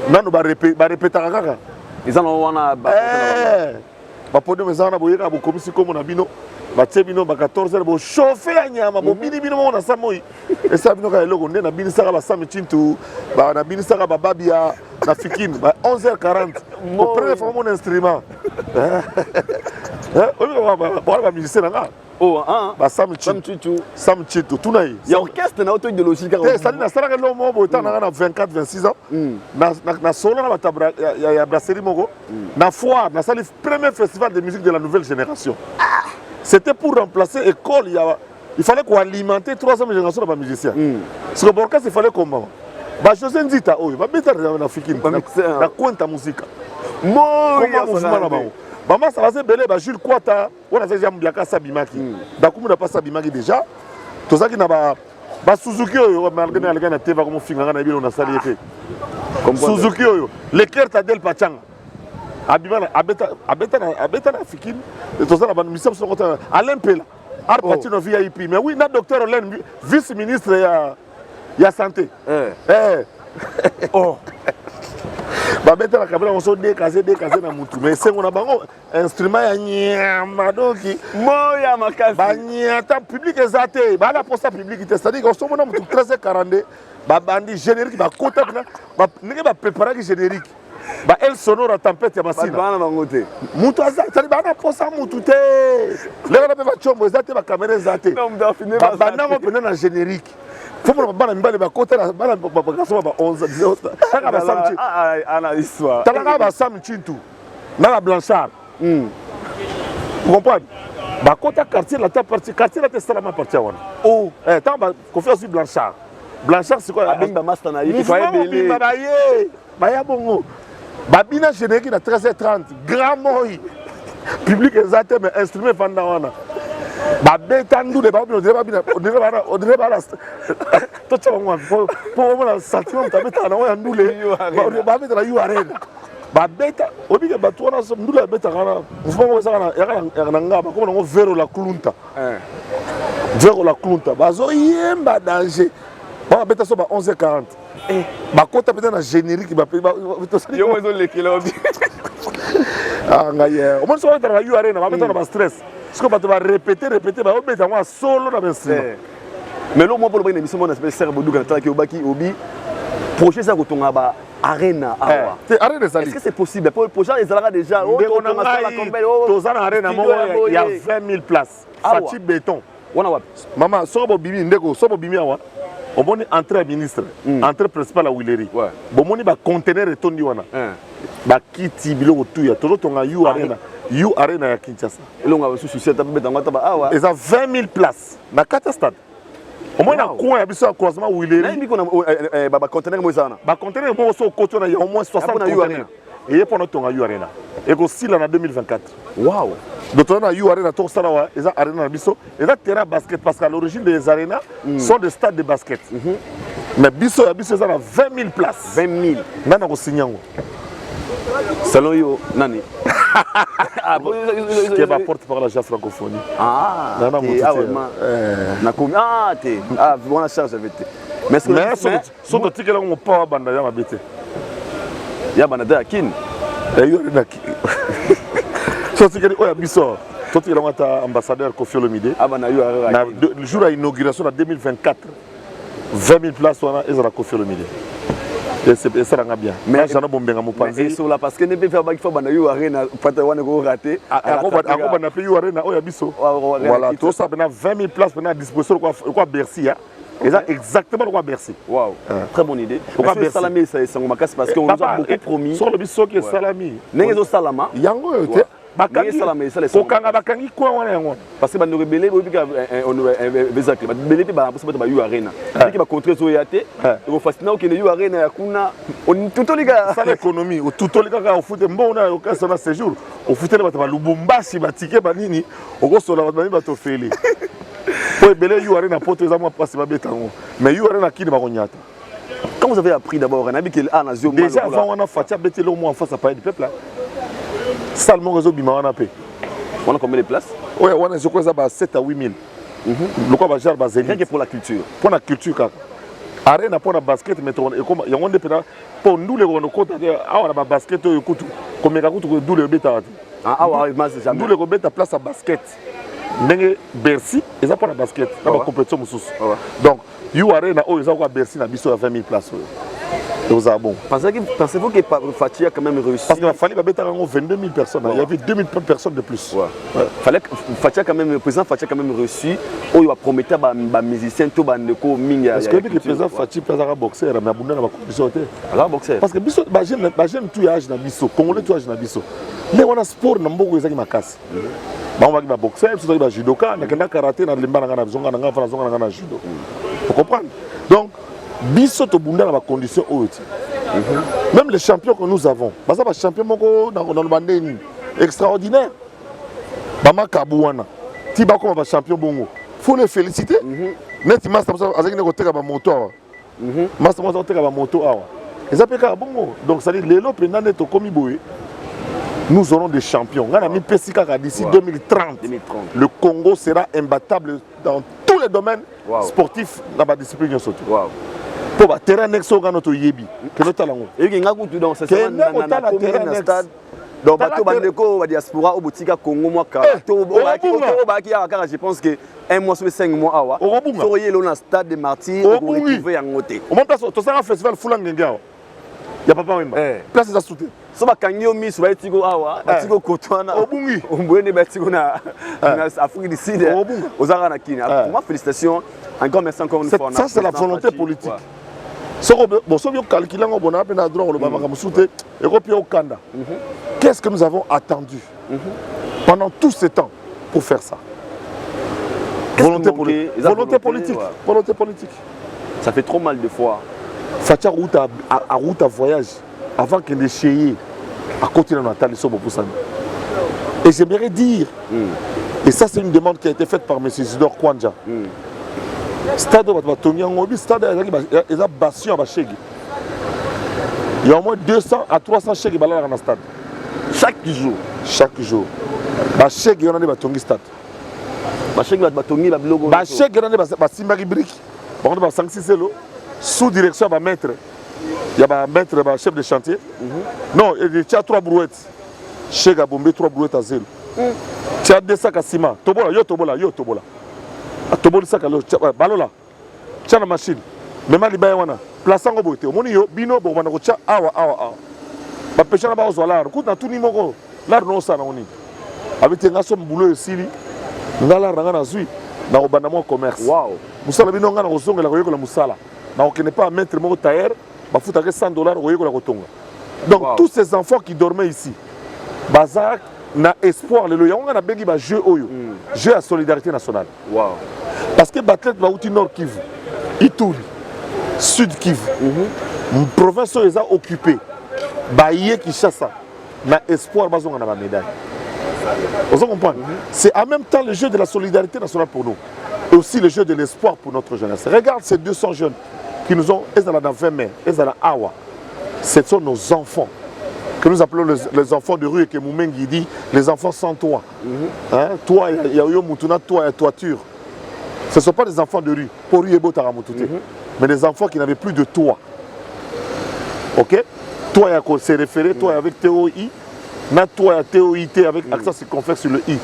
nano barepetaka kaka eza na wana bapodium eza wana boyekaka bokomisi komo na bino batie bino ba 14h bochauffe ya nyama bobini bino moko na sa moi esala bino kaka eloko nde nabinisaka basami cintu nabinisaka bababi ya na fikine ba 11h40 oprene fama mon instrument wana bamusicien nanga basami cintu tuna ye ya orchestre na auto idéologie kaka esali nasalaka eloko moko boye ntananga na 24-26 ans na solo na bato ya brasserie moko na foire nasali premier festival de musique de la nouvelle génération. C'était pour remplacer l'école. Il fallait qu'on alimente 3e génération de musiciens. Parce que pour il fallait comment José Nzita, il va mettre dans l'Afrique, la cuenta musique. Maman, ça va se belé, Jules Kwata, on a déjà Mbiaka Sabimaki. D'accord, on n'a pas Sabimaki déjà. Tout ça qui n'a pas. Suzuki, malgré la TV, comme on finit, on a sali. Suzuki, l'éclair Tadel Pachanga. Abeta na fikini toza na bamisam so kota Alain Pela art patino VIP mais oui na docteur Olen vice ministre ya santé babeta na kabela so décaser na mutu mais sengo na bango instrument ya nyama donc moya makasi banyata public ezate bala posta public te c'est-à-dire qu'on so mona mutu 13h42 babandi générique ba kota ba nenge ba préparer générique ba el sonore tempête ya masina bana bangote mutu azali bana posa mutu te lelo na be ba chombo ezate ba caméra ezate bana ngo pena na générique faut bana mbale ba kota na bana ba kaso ba 11 18 taka ba samchi ana histoire taka ba samchi tout na la Blanchard vous comprenez ba kota quartier la ta partie quartier la te ma partie wana tant ba confiance sur Blanchard c'est quoi abimba master na yi faut belé ba ya bongo babina générique na 13h30 grand moi public exact mais instrument fanda wana babeta ndule babina on dirait bana to tshongwa pour moi sentiment tabeta na wana ndule babeta na yu arena babeta obike batu wana ndule babeta kana mfamo sana ya ngaba comme ngo vero la klunta bazo yemba danger babeta so ba 11h40 bakota peut-être na générique ba yo mozo lekela obi ngaye o monso ba yu arena ba metana ba stress parce que bato ba répéter ba obeta moi solo na instrument mais lo mo polo ba une émission mona spéciale boduka na taki obaki obi projet ça kotonga ba arena awa arena ça est-ce que c'est possible pour projet les alaka déjà on a la compagnie tozana arena mo il y a 20 000 places fati béton wana wapi mama sobo bimi ndeko sobo bimi awa omoni entrée ministre entrée principale à Willery bomoni ba conteneur etondi wana ba kiti biloko tuya tozotonga yu arena ya Kinshasa elonga ba susu ta beta ngata ba awa eza 20 000 places na kata stade omoni na coin ya biso ya croisement Willery na mbi kona ba conteneur mo ezana ba conteneur mo so koto na au moins 60 conteneurs et ye pona tonga yu arena et ko sila na 2024 wow donc on a eu arena to sala wa eza arena na biso eza terrain basket parce qu'à l'origine des arénas sont des stades de basket mais biso eza na 20 000 places 20 000 nana ko sinyango selon yo nani qui est ma porte-parole de la francophonie nana mo na komi te wana charge avec Mais son petit que là on pas banda ya mabete. Ya banda ya kin. Et yo na kin. Son petit que oya biso. Toi tu es ambassadeur Kofi Olomide. Ah bana yo ara. Le jour de l'inauguration en 2024. 20 000 places on a ezra Kofi Olomide. Et ça va bien. Mais j'en ai bombé à mon panzi. Sur la parce que ne peut faire pas qu'il faut bana yo arena pata wana go rater. Encore bana pays yo arena oya biso. Voilà, tout ça bana 20 000 places à disposition quoi Bercy hein. Exactement quoi Bercy. Waouh. Très bonne idée. Pourquoi Bercy Salami ça c'est parce qu'on nous a beaucoup promis. Sur le biso qui est Salami. Nengezo Salama. Yango bakangi kokanga bakangi kwa wana yango parce que bando rebelle bobika on bezakle rebelle ba parce que ba yu arena qui ba contrer zo yate ko fascina au kene yu arena ya kuna on tutolika ça l'économie au tutolika ka au foot mbona au cas na séjour au foot ba ba Lubumbashi ba ticket ba nini au ko sola ba ba to feli po rebelle yu arena poto za mo passe ba betango mais yu arena kini ba konyata. Quand vous avez appris d'abord on a vu qu'il a na zo déjà avant on a fatia betelo au moins en face à parler du peuple là. Salmon réseau bima on a payé. On a combien de places? Oui, on a je crois ça 7 à 8 000. Le quoi va gérer bazeli. Rien que pour la culture. Pour la culture car. Arena pour la basket mais on comme il y a on dépend pour nous les on compte ah on a basket kutu comme ka kutu dou le beta. Ah ouais mais c'est jamais. Dou le beta place à basket. Ndenge Bercy et ça pour la basket dans la compétition mususu. Donc you arena oh ils ont quoi Bercy na biso à 20 000 places. Bon. Pensez-vous que Fatia a quand même réussi? Parce qu'il a fallu 22 000 personnes. Il y avait 2 000 personnes de plus. Fallait Fatia quand même, le président Fatia a quand même reçu. Il a promis à musicien tout baneko mingi. Parce que le président Fatia est un boxeur, mais il a un condition. Un boxeur. Parce que biso, j'aime tout âge na biso, congolais tout âge na biso. Mais on a sport na mboko ezaki makasi. Ba on va ba boxeur, biso ba judoka, na kenda karaté na limba na zonga na ngana zonga na judo. Vous comprenez? Donc biso to bunda na condition haute. Même les champions que nous avons, parce que les champions dans le bandé extraordinaire. Bama Kabouana, Tiba comme un champion bongo. Faut les féliciter. Net master avec une côté moto. Master moto. Et ça peut être bongo. Donc ça dit les lots pendant neto comme boy. Nous aurons des champions. On a mis Pessika d'ici 2030. Le Congo sera imbattable dans tous les domaines sportifs dans la discipline surtout. Pour le terrain nexo dans notre yebi que notre talent et qui n'a goûté dans ce stade donc bateau bandeko ba diaspora au boutika Congo moi je pense que un mois sur 5 mois awa soyez là dans stade de martyrs pour retrouver en côté au moment où ça un festival full ngengao il y a papa wemba place za souté so ba kanyo mi so ba tiko awa tiko kotwana obungi ombwene ba tiko na Afrique du Sud ozara na kina pour moi félicitations encore merci encore une fois ça c'est la volonté politique. Bon, si vous calculez, on a droit au Kanda. Qu'est-ce que nous avons attendu pendant tout ce temps pour faire ça? Volonté politique. Volonté politique. Ça fait trop mal de fois. Fatia route à voyage avant qu'il ait chéri à continuer à Nathalie Sobo-Poussani. Et j'aimerais dire, et ça c'est une demande qui a été faite par M. Isidore Kwanja. Stade stade il y a au moins 200 à 300 chèques dans le stade chaque jour chèques il y a des stade chèques il brique sous direction de maître il y a maître chef de chantier non il y a 3 brouettes chèques a bombé 3 brouettes à 0 tu as 2 sacs à ciment tobola Atoboli saka lo balola tia na machine mema libaya wana place ngo bote omoni yo bino bo bana ko tia awa ba pêcher na ba ozwala ko na tuni moko la no sana oni abite ngaso mbulo esili ngala ranga na zui na ko bana mo commerce wow musala bino ngana ko zongela ko yekola musala na ko kene pas mettre moko tailleur ba futa ke $100 ko yekola ko tonga donc tous ces enfants qui dormaient ici bazak na espoir le yanga na bengi ba jeu oyo jeu à solidarité nationale parce que batlet ba outi nord Kivu Ituri sud Kivu province les a occupé ba yé Kinshasa na espoir bazonga na ba médaille vous comprenez c'est en même temps le jeu de la solidarité nationale pour nous et aussi le jeu de l'espoir pour notre jeunesse. Regarde ces 200 jeunes qui nous ont dans 20 mai ezala awa ce sont nos enfants que nous appelons les enfants de rue et que Moumengi dit les enfants sans toit. Toi, il y a eu Moutouna, toi et toiture. Ce ne sont pas des enfants de rue. Pour rue et beau taramoutoute. mais des enfants qui n'avaient plus de toit. Ok? Toi, il y a s'est référé, toi avec TOI, toi, il y a TOIT avec accent circonflexe sur le I.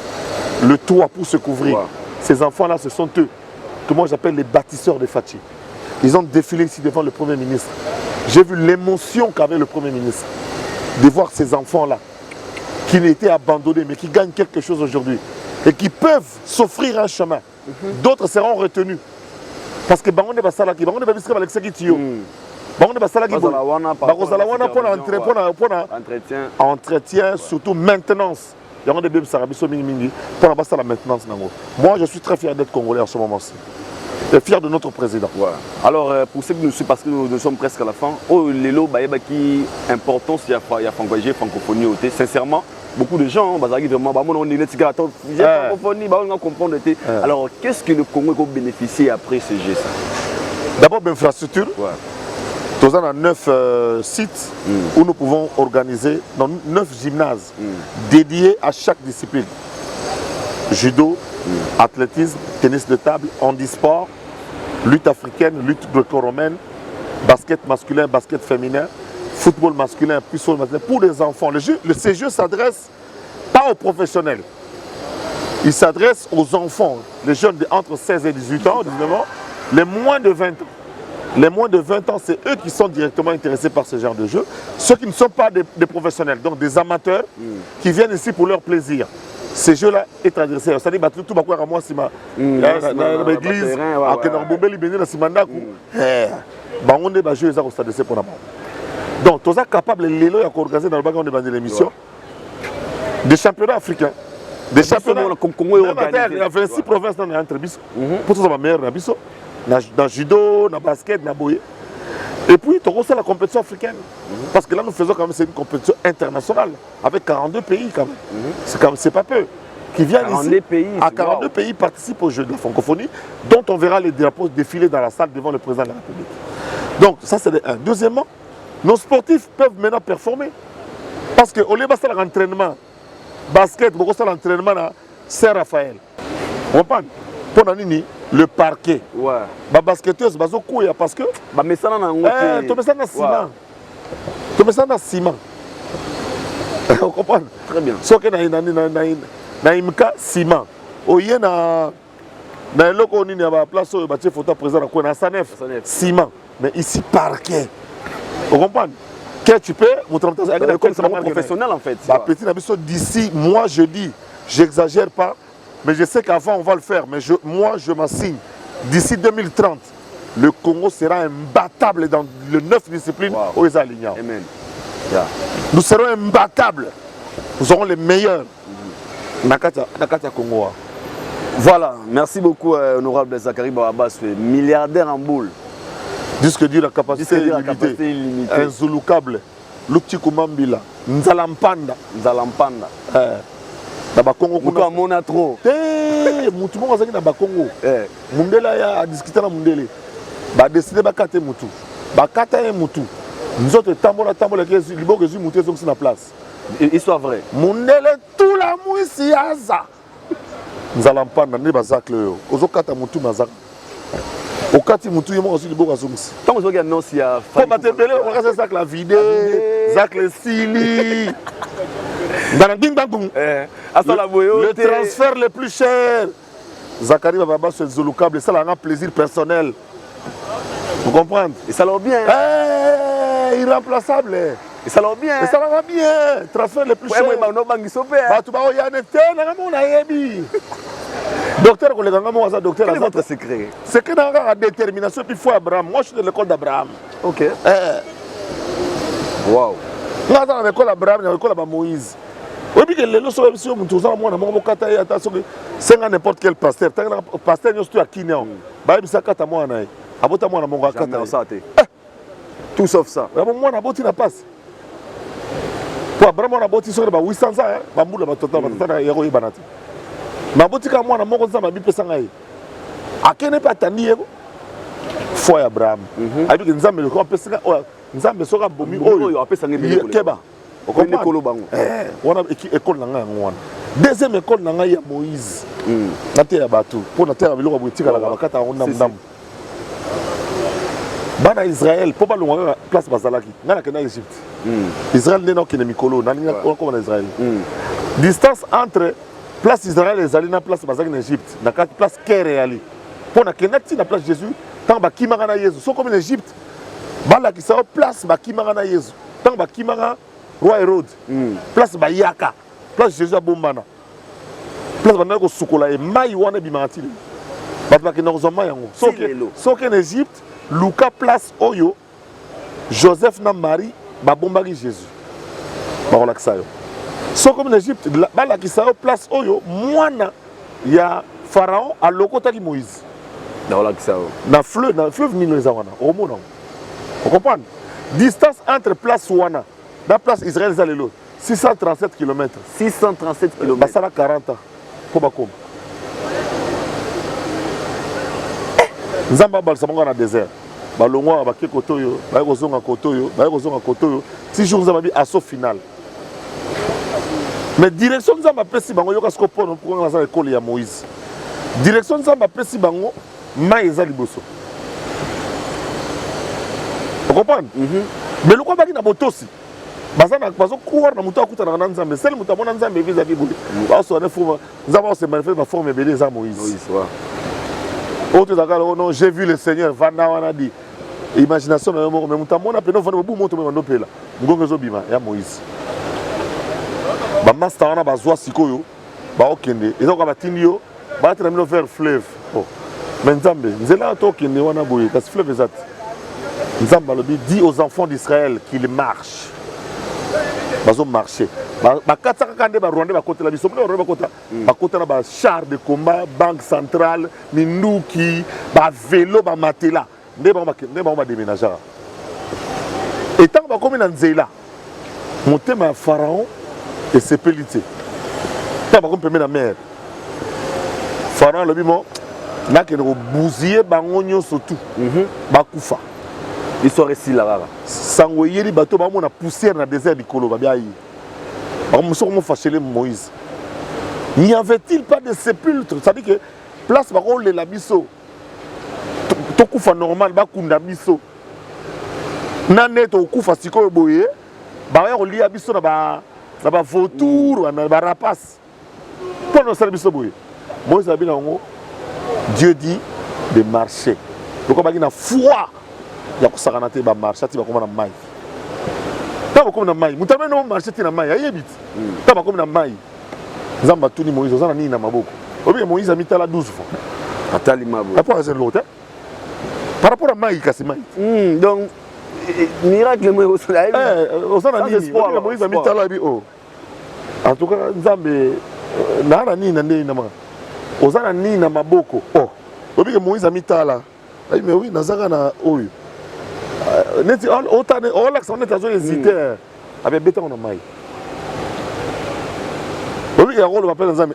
Le toit pour se couvrir. Wow. Ces enfants-là, ce sont eux que moi j'appelle les bâtisseurs de Fatih. Ils ont défilé ici devant le Premier ministre. J'ai vu l'émotion qu'avait le Premier ministre de voir ces enfants-là qui étaient abandonnés mais qui gagnent quelque chose aujourd'hui et qui peuvent s'offrir un chemin. D'autres seront retenus. Parce que Bangonde Basalaki, Bangonde Babiska Alexaki Tio. Bangonde Basalaki, entretien, surtout maintenance. Moi, je suis très fier d'être Congolais en ce moment-ci. Et fier de notre président. Ouais. Alors, pour ceux qui nous suivent, parce que nous sommes presque à la fin, Lelo, qui importance, il y a francophonie. Sincèrement, beaucoup de gens, vraiment, on est francophonie, on comprend. Alors, qu'est-ce que le Congo va bénéficier après ce geste? D'abord, l'infrastructure. Nous avons 9 sites où nous pouvons organiser 9 gymnases dédiés à chaque discipline. Judo, athlétisme, tennis de table, handisport, lutte africaine, lutte gréco-romaine, basket masculin, basket féminin, football masculin, puissance masculin. Pour les enfants, ces jeux s'adressent pas aux professionnels. Ils s'adressent aux enfants, les jeunes entre 16 et 18 ans, 19 ans, les moins de 20 ans. Les moins de 20 ans, c'est eux qui sont directement intéressés par ce genre de jeu. Ceux qui ne sont pas des professionnels, donc des amateurs qui viennent ici pour leur plaisir. Ces jeux-là est adressé. C'est-à-dire que tout le monde à moi, c'est l'église, à Kenarbombe, Libéné, la Simandako. On est jeu au stade de pour la donc, tous capables de organiser dans le bagage de l'émission des championnats africains. Des championnats comme Congo est organisé. Il y a 26 provinces dans l'entreprise. Pour tout ça, ma meilleure Nabiso. Dans judo, dans basket, dans boye. Et puis, tu as la compétition africaine. Parce que là, nous faisons quand même une compétition internationale, avec 42 pays quand même. C'est pas peu. Qui viennent 42 ici, pays, 42 pays participent aux Jeux de la francophonie, dont on verra les drapeaux défiler dans la salle devant le président de la République. Donc, ça c'est le 1. Deuxièmement, nos sportifs peuvent maintenant performer. Parce qu'au lieu de l'entraînement, basket, beaucoup de l'entraînement à Saint-Raphaël. Vous comprenez? Pour le parquet. Ouais. Les basketteuses, parce que. Tu mets ça dans ciment. Tu mets ça dans ciment. Vous comprenez? Très bien. Ce que na imka ciment. Oye na loko ni na place où bâtir photo président na Sanef. Ciment. Mais ici parquet. Vous comprenez? Que tu peux comme c'est professionnel en fait. Petit Nabiso d'ici, moi je dis, j'exagère pas. Mais je sais qu'avant, on va le faire. Mais moi, je m'assigne. D'ici 2030, le Congo sera imbattable dans les 9 disciplines aux alignants. Amen. Nous serons imbattables. Nous aurons les meilleurs. Nakata Congo. Voilà. Merci beaucoup, honorable Zakari Barabas, milliardaire en boule. Disque dire la capacité illimitée. Inzouloukable. Lutchikumambila. Nzalampanda. Na bakongo kuna mona trop mutu moko azaki na bakongo mundele ya discuter na mundele ba décider bakate mutu bakata ye mutu nzoto tambola ke liboko ezui mutu ezongisi na place histoire vrai mundele tout la mwisi aza nzala mpanda nde bazakle oyo ozokata mutu mazaka okati mutu ye moko azui liboko azongisi ntango ozoki annonce ya po batembele okakasa zak la vide zak le sili le transfert le plus cher. Zakari Bababa c'est Zouloukable, ça a un plaisir personnel. Vous comprenez? Et ça l'a bien. Irremplaçable. Et ça l'a bien. Et ça va bien. Transfert le plus cher. Docteur, quel est votre secret? C'est que dans la détermination, puis il faut Abraham. Moi, je suis de l'école d'Abraham. Ok. Wow. Là, dans l'école d'Abraham, dans l'école de Moïse. Oui, puis les leçons, si on nous a dit, attention, c'est n'importe quel pasteur. Le pasteur, il est à Kiné. Il est à moi. Tout sauf ça. Moi, je n'ai pas passe. Pour Abraham, on a bâti sur 800 ans. Bamboula, total, héros et banati. Ma boutique à moi, on a mon sang, ma bipe sangaï. À qui n'est pas tanné? Foi Abraham. Avec une zame, le grand pessin, une zame sera bomi. Oh, après ça n'est pas Keba. On a école dans deuxième école dans Moïse. Na terre bateau. Pour la terre, il y a boutique à la Bakata. Bana Israël, pour pas le voir place Bazalaki, n'a qu'en Égypte. Israël n'est pas Mikolo, n'a pas comme en Israël. Distance entre place Israël et Zalina place Bazalaki en Égypte, n'a qu'à place Kéréali. Pour na kenati na place Jésus, tant ba kimara Jésus. So comme en Égypte, bala qui sa place ba kimara Jésus. Tant ba kimara roi Hérode. Place ba Yaka, place Jésus à Bombana. Place ba nako sukola e mai wana bimatili. Ba ba ki nozoma yango. So que en Égypte, Luka place Oyo, Joseph na Marie, ba bombaki Jésus. Ba relaxa yo. So comme en Égypte, bala qui sa place Oyo, moana ya Pharaon a lokota ki Moïse. Na fleuve Nilo ezawana, Romona. Vous comprenez? Distance entre place Wana, la place Israël Zalelo, 637 km. 637 km. Bah ça a 40 ans. Comment comme? Nzamba balsamonga na désert. Balongwa ba ke kotoyo, ba kozonga kotoyo, 6 jours nzamba bi assaut final. Mais direction nzamba pesi bango yoka skopo pour na école ya Moïse. Direction nzamba pesi bango mai eza liboso. Vous comprenez? Mais le combat qui na botosi. Bazana bazo courir na muto akuta na nzambe. Seul muto mona nzambe vis-à-vis boli. Ba so na forme, nzamba se manifeste ma forme belé za Moïse. Autre d'accord, non, j'ai vu le Seigneur vana wana di. Imagination na mo mais muto mona peno vana bu moto me ndo pela. Ngongo zo bima ya Moïse. Ba master wana bazwa sikoyo ba okende. Eza ko batindi yo ba terminer vers fleuve. Oh. Mais nzambe, nzela to okende wana boye, parce fleuve ezat. Nzamba dit aux enfants d'Israël qu'ils marchent. Ils ont marché. Ils char de combat, banque centrale, Minouki, vélo, matela. Ils ont déménagé. Et tant que comme dans Zéla, monter ma pharaon et ses pellités. Tant que comme la mer. Pharaon le bimo, n'a que bousiller bangonio surtout. Bakoufa. L'histoire est si là. Sangoyeli bateau ba mona poussière dans désert du Kolo babiayi. Ba mo soko mo fâché Moïse. N'y avait-il pas de sépulcre? Ça dit que place ba le la biso. To kufa normal ba kunda biso. Na net to kufa siko boye. Ba ya li biso na ba vautour na ba rapace. Pour nos services boye. Moïse a bien ngo Dieu dit de marcher. Donc ba na froid. Il y a des marché qui sont mai. Tant que mai, vous avez un marché qui est mai. Il y a des tant que mai. Zamba tuni Moïse, on a ni na maboko. Obi Moïse a mis la 12 fois. Atali maboko. Par rapport à l'autre. Par rapport à mai, c'est mai. Donc miracle Moïse là. On a ni espoir. Moïse a mis la bi oh. En tout cas, Nzambe na ni na ndé na ma. On a ni na maboko. Oh. Obi Moïse a mis la. Mais oui, nazaka na oyo. Neti autant on l'accent net azo hésiter avec béton na mai. Oui, il y a rôle m'appelle Nzambe.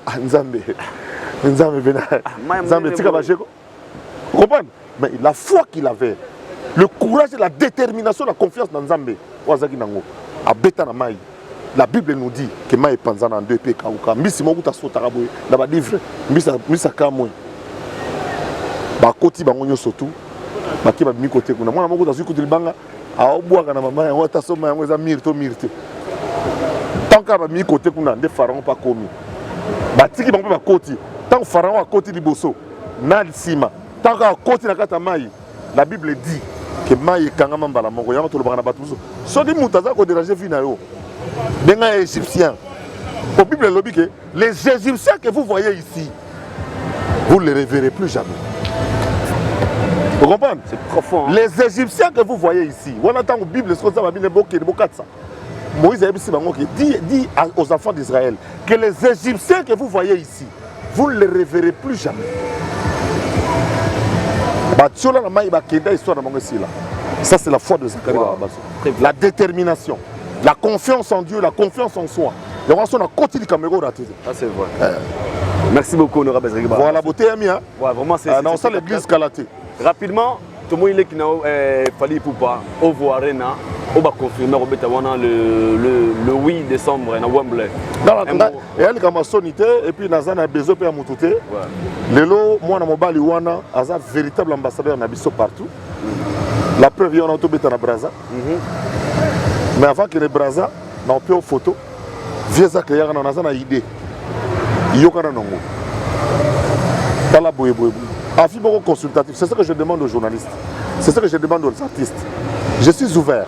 Nzambe bena. Nzambe tika bajeko. Vous comprenez? Mais la foi qu'il avait, le courage et la détermination, la confiance dans Nzambe, wazaki nango. A béton na mai. La Bible nous dit que mai panzana en 2 p kauka. Mbisi mokuta sotara boye na ba livre. Mbisa kamwe. Ba koti bango nyo surtout. Baki ba mi côté kuna mwana moko tazuku dilibanga aobwaka na mama yango tasoma yango eza mirto tant ka ba mi côté kuna nde pharaon pas komi batiki bango ba koti tant pharaon a koti liboso na sima tant ka koti na kata mai la Bible dit que mai kangama mbala moko yama to lobanga na batu so di mutaza ko déranger vie na yo benga égyptien au Bible lobi que les égyptiens que vous voyez ici vous ne les reverrez plus jamais. Vous comprenez? C'est profond. Hein? Les Égyptiens que vous voyez ici, on entend la Bible, Moïse a dit aux enfants d'Israël que les Égyptiens que vous voyez ici, vous ne les reverrez plus jamais. Ça, c'est la foi de Zacharie. Wow. La détermination, la confiance en Dieu, la confiance en soi. Ah, c'est vrai. Merci beaucoup, Honorable Zagriba. Voilà, beauté, ami. Hein? Ouais, vraiment, c'est ça l'église Kalaté. Rapidement, tout le monde qui n'a fallu pour pas au voir Arena, on va confirmer le 8 décembre à Wembley. Et elle a sonité et puis Nazan a besoin de Moutoute. Lelo, moi, na mobali wana, un véritable ambassadeur na biso partout. La preuve, on a tout bêta na Braza. Mais avant que les Braza, on peut photo. Vieux ça que y a une idée. Yokana nongo. Dans la bouée. Afi beaucoup consultatif. C'est ce que je demande aux journalistes. C'est ce que je demande aux artistes. Je suis ouvert.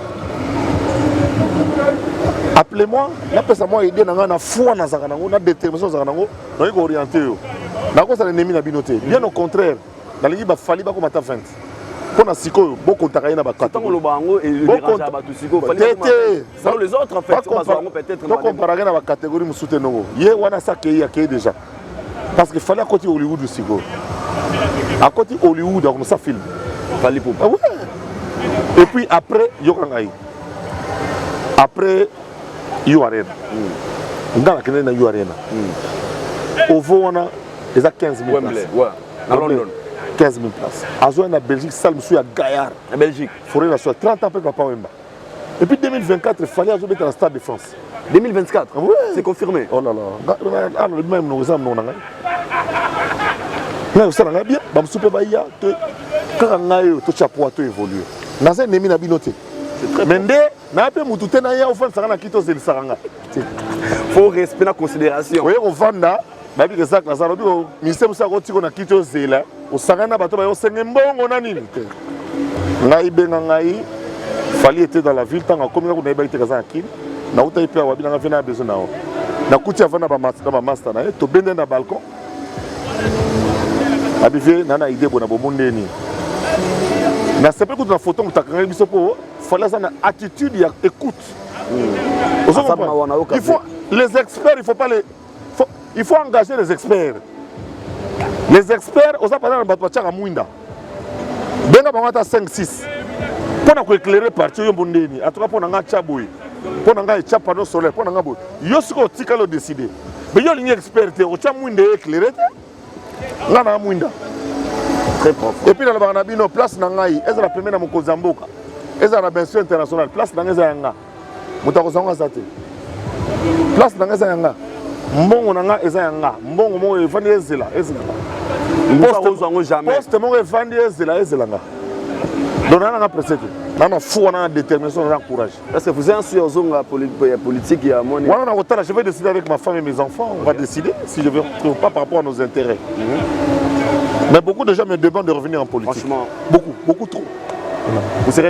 Appelez-moi, la personne moi idée na foi na zakanango, na détermination zakanango, na ko orienter yo. Na ko ça l'ennemi na binoté. Bien au contraire, na lingi ba fali ba ko mata 20. Pona siko beaucoup contact na ba kata. Tant le bango et le dérange à ba tout siko. Fallait les autres en fait, peut-être pas comparer na ba catégorie musute nongo. Yé wana ça que ya que déjà. Parce que fallait à côté Hollywood du siko. À côté Hollywood comme ça film. Fallait pour. Ah ouais. Et puis après yokangai. Après You Arena. Dans la Kenya You Arena. Au Vona, il y a 15 000 places. Ouais. À London. 15 000 places. À Zoé, en Belgique, ça me suit à Gaillard. En Belgique. Il faudrait la soirée. 30 ans après Papa Wemba. Et puis 2024, il fallait ajouter dans le Stade de France. 2024 oui. C'est confirmé. Oh là là. Même nous sommes non. Là, ça va bien. Bam soupe baïa. Quand on a eu tout chapeau, tout évolué. Dans un émi na binoté. C'est très bien. Na pe mututé na ya ofan sanga na kito zel saranga. Faut respect na considération. Oui, on vanda, ba bi que ça na zalo bi o ministère musa ko tiko na kito zela, o sanga na bato ba yo senge mbongo na nini te. Ngai benga ngai fali était dans la ville tant a comme na ba ite kaza kini. Na uta ipe wa bi na vena besoin na o. Na kuti avana ba master na to bende na balcon. Abi vie na idée bona bo mondeni. Na c'est pas que na photo mutakanga biso po il faut une attitude d'écoute. Il faut les experts, il faut engager les experts. Les experts, on a parlé de Batouacha à Mouinda. Benga Bangata 5-6. Pour éclairer parti, on a tout cas pour nga Tchaboui, pour nga Tchapano solaire, pour nga Boui. Yo ce qu'on tika le décider. Mais yo ligne expert, on t'a Mouinda éclairé. Là na Mouinda. Très profond. Et puis dans la Banabino place nangai, est la première na Mokozamboka. Eza na benso international place na ngeza yanga mutako zonga zate place na ngeza yanga mbongo nanga eza yanga mbongo mo evandi ezela poste mo evandi ezela nga dona nga presete na foi na détermination na courage. Parce que vous êtes sur zonga politique ya moni wana na kotala je vais décider avec ma femme et mes enfants, on va décider si je veux pas par rapport à nos intérêts. Mais beaucoup de gens me demandent de revenir en politique. Franchement beaucoup trop.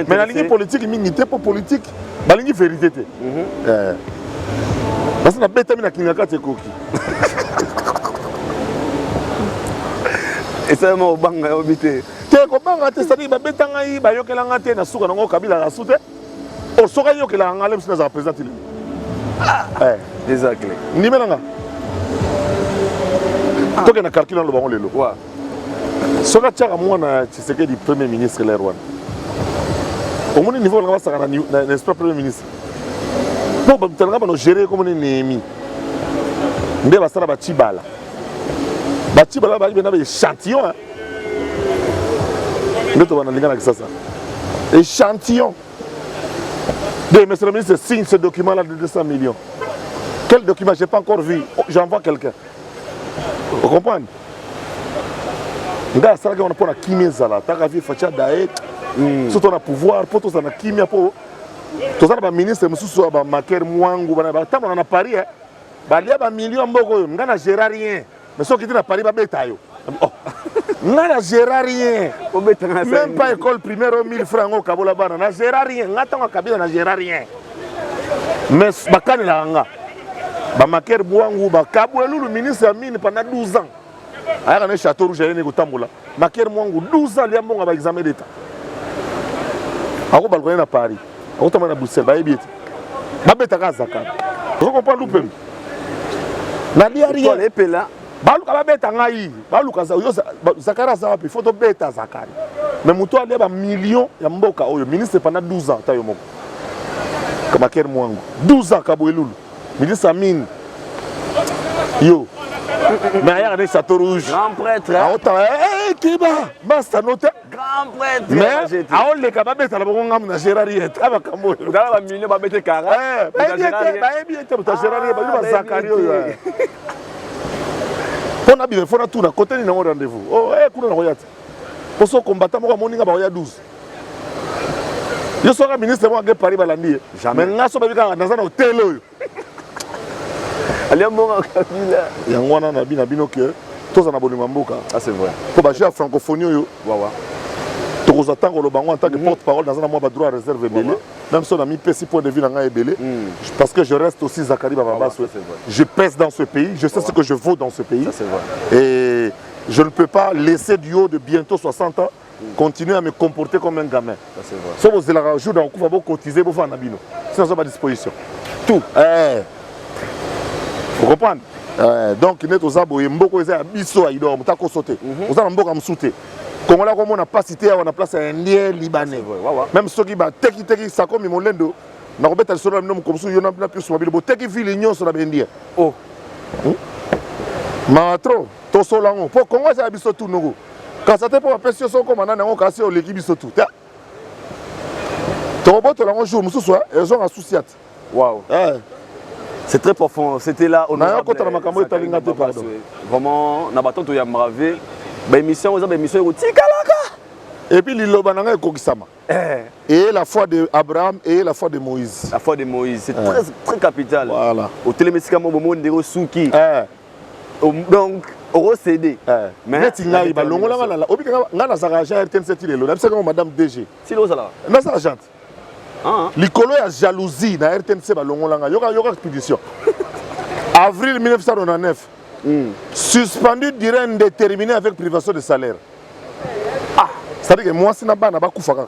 Mais la ligne politique, il n'y a pas politique, la ligne vérité. Parce que la bête est qui n'a pas été coquille. Et ça m'a obangé au bité. Tu es comment c'est-à-dire que bête est là, il y a un na souka na kabila la soute. O soka yo que la ngale c'est na président il. Exactement. Ni menanga. To que na calcul le bango lelo. Ouais. Soka tchaka mwana Tshisekedi du premier ministre l'Erwan. Au moins niveau on va ça n'est pas premier ministre. Bon bah tu vas gérer comme on est némi. Ndé va ça ba tibala. Ba tibala ba bien échantillon hein. Ndé to va na ça. Échantillon. De monsieur le ministre signe ce document là de 200 millions. Quel document j'ai pas encore vu. J'envoie quelqu'un. Vous comprenez? Nga ça on a pour la kimezala, ta vie facha dae. Surtout on a pouvoir pour tout ça na kimia pour tout ça ba ministre mususu ba maker mwangu bana ba tamo na Paris hein. Ba lia ba million mboko yo nga na gérer rien. Mais so qui na Paris ba beta yo. Oh. Nga na gérer rien. Même pas école primaire au 1000 francs au Kabola bana na gérer rien. Nga tanga kabila na gérer rien. Mais ba kanela nga. Ba maker mwangu ba kabwelu le ministre Amine pendant 12 ans. Aya kana château rouge ne kotambola. Maker mwangu 12 ans liambonga ba examen d'état. Ako balkone na Paris. Ako tama na Bruxelles ba yebi ete. Ba beta ka zakana. Vous comprenez loupé. Na dia rien. Les pela. Baluka ba beta ngai. Baluka za yo zakara za wapi photo beta zakari. Mais muto ale ba million ya mboka oyo ministre pendant 12 ans tayo moko. Kama Maker mwangu 12 ans kabwelulu. Ministre Amine. Yo. Mais il y a un château rouge. Grand prêtre. Kiba, basta note. Grand prêtre. Mais à on les cabanes, ça va on a Gérari et Taba Cambo. Vous avez un million de bêtes carré. On a bien fait tout, on a côté d'un rendez-vous. Oh, eh, qu'on a regardé. Pour ce combattant, on a 12. Je suis un ministre de Paris Balandi. Jamais. Mais je suis dans un hôtel. Il y a un abino que tous en abonnement. Ah, c'est vrai. Pour que la francophonie, tu as attendre le banc en tant que porte-parole dans un droit à réserve. Même si on a mis petit point de vue dans un parce que je reste aussi Zachary Babamba. Je pèse dans ce pays, je sais ce que je vaux dans ce pays. Et je ne peux pas laisser du haut de bientôt 60 ans continuer à me comporter comme un gamin. Si vous avez un jour, vous pouvez cotiser pour faire un abino. Sinon, vous avez à disposition. Tout. Vous comprenez? Donc, il y a des gens qui ont biso à Idor, qui ont sauté. Vous avez un sauté. Congolais, comme on n'a pas cité, on a place à Indien, Libanais. Même ceux qui ont teki ça comme ils m'ont l'endo. Na robeta le solo nom comme ça, il y en a plus sur mobile. Teki ville l'union sur la Indien. Oh. Matro, to solango. Pour Congo, c'est biso tout nogo. Quand ça te pour appeler sur son commandant, on a cassé au l'équipe biso tout. Ton robot, tu l'as un jour, monsieur soit, ils ont un souci. Waouh. C'est très profond. C'était là. Vraiment, na batonto ya mravé. Émission, et puis l'Ilobananga est Kokisama. Et la foi d'Abraham et la foi de Moïse. La foi de Moïse, c'est très, très capital. Voilà. Au télémédicament, au moment de Souki. Donc, au CD. Mais tu n'as pas Madame DG. Si l'eau, ça là. Non, c'est agente. L'icolo est jalousie dans RTNC. Il y aura expédition. Avril 1999. Suspendu durée indéterminée avec privation de salaire. C'est-à-dire que moi, si je n'ai pas de koufaka.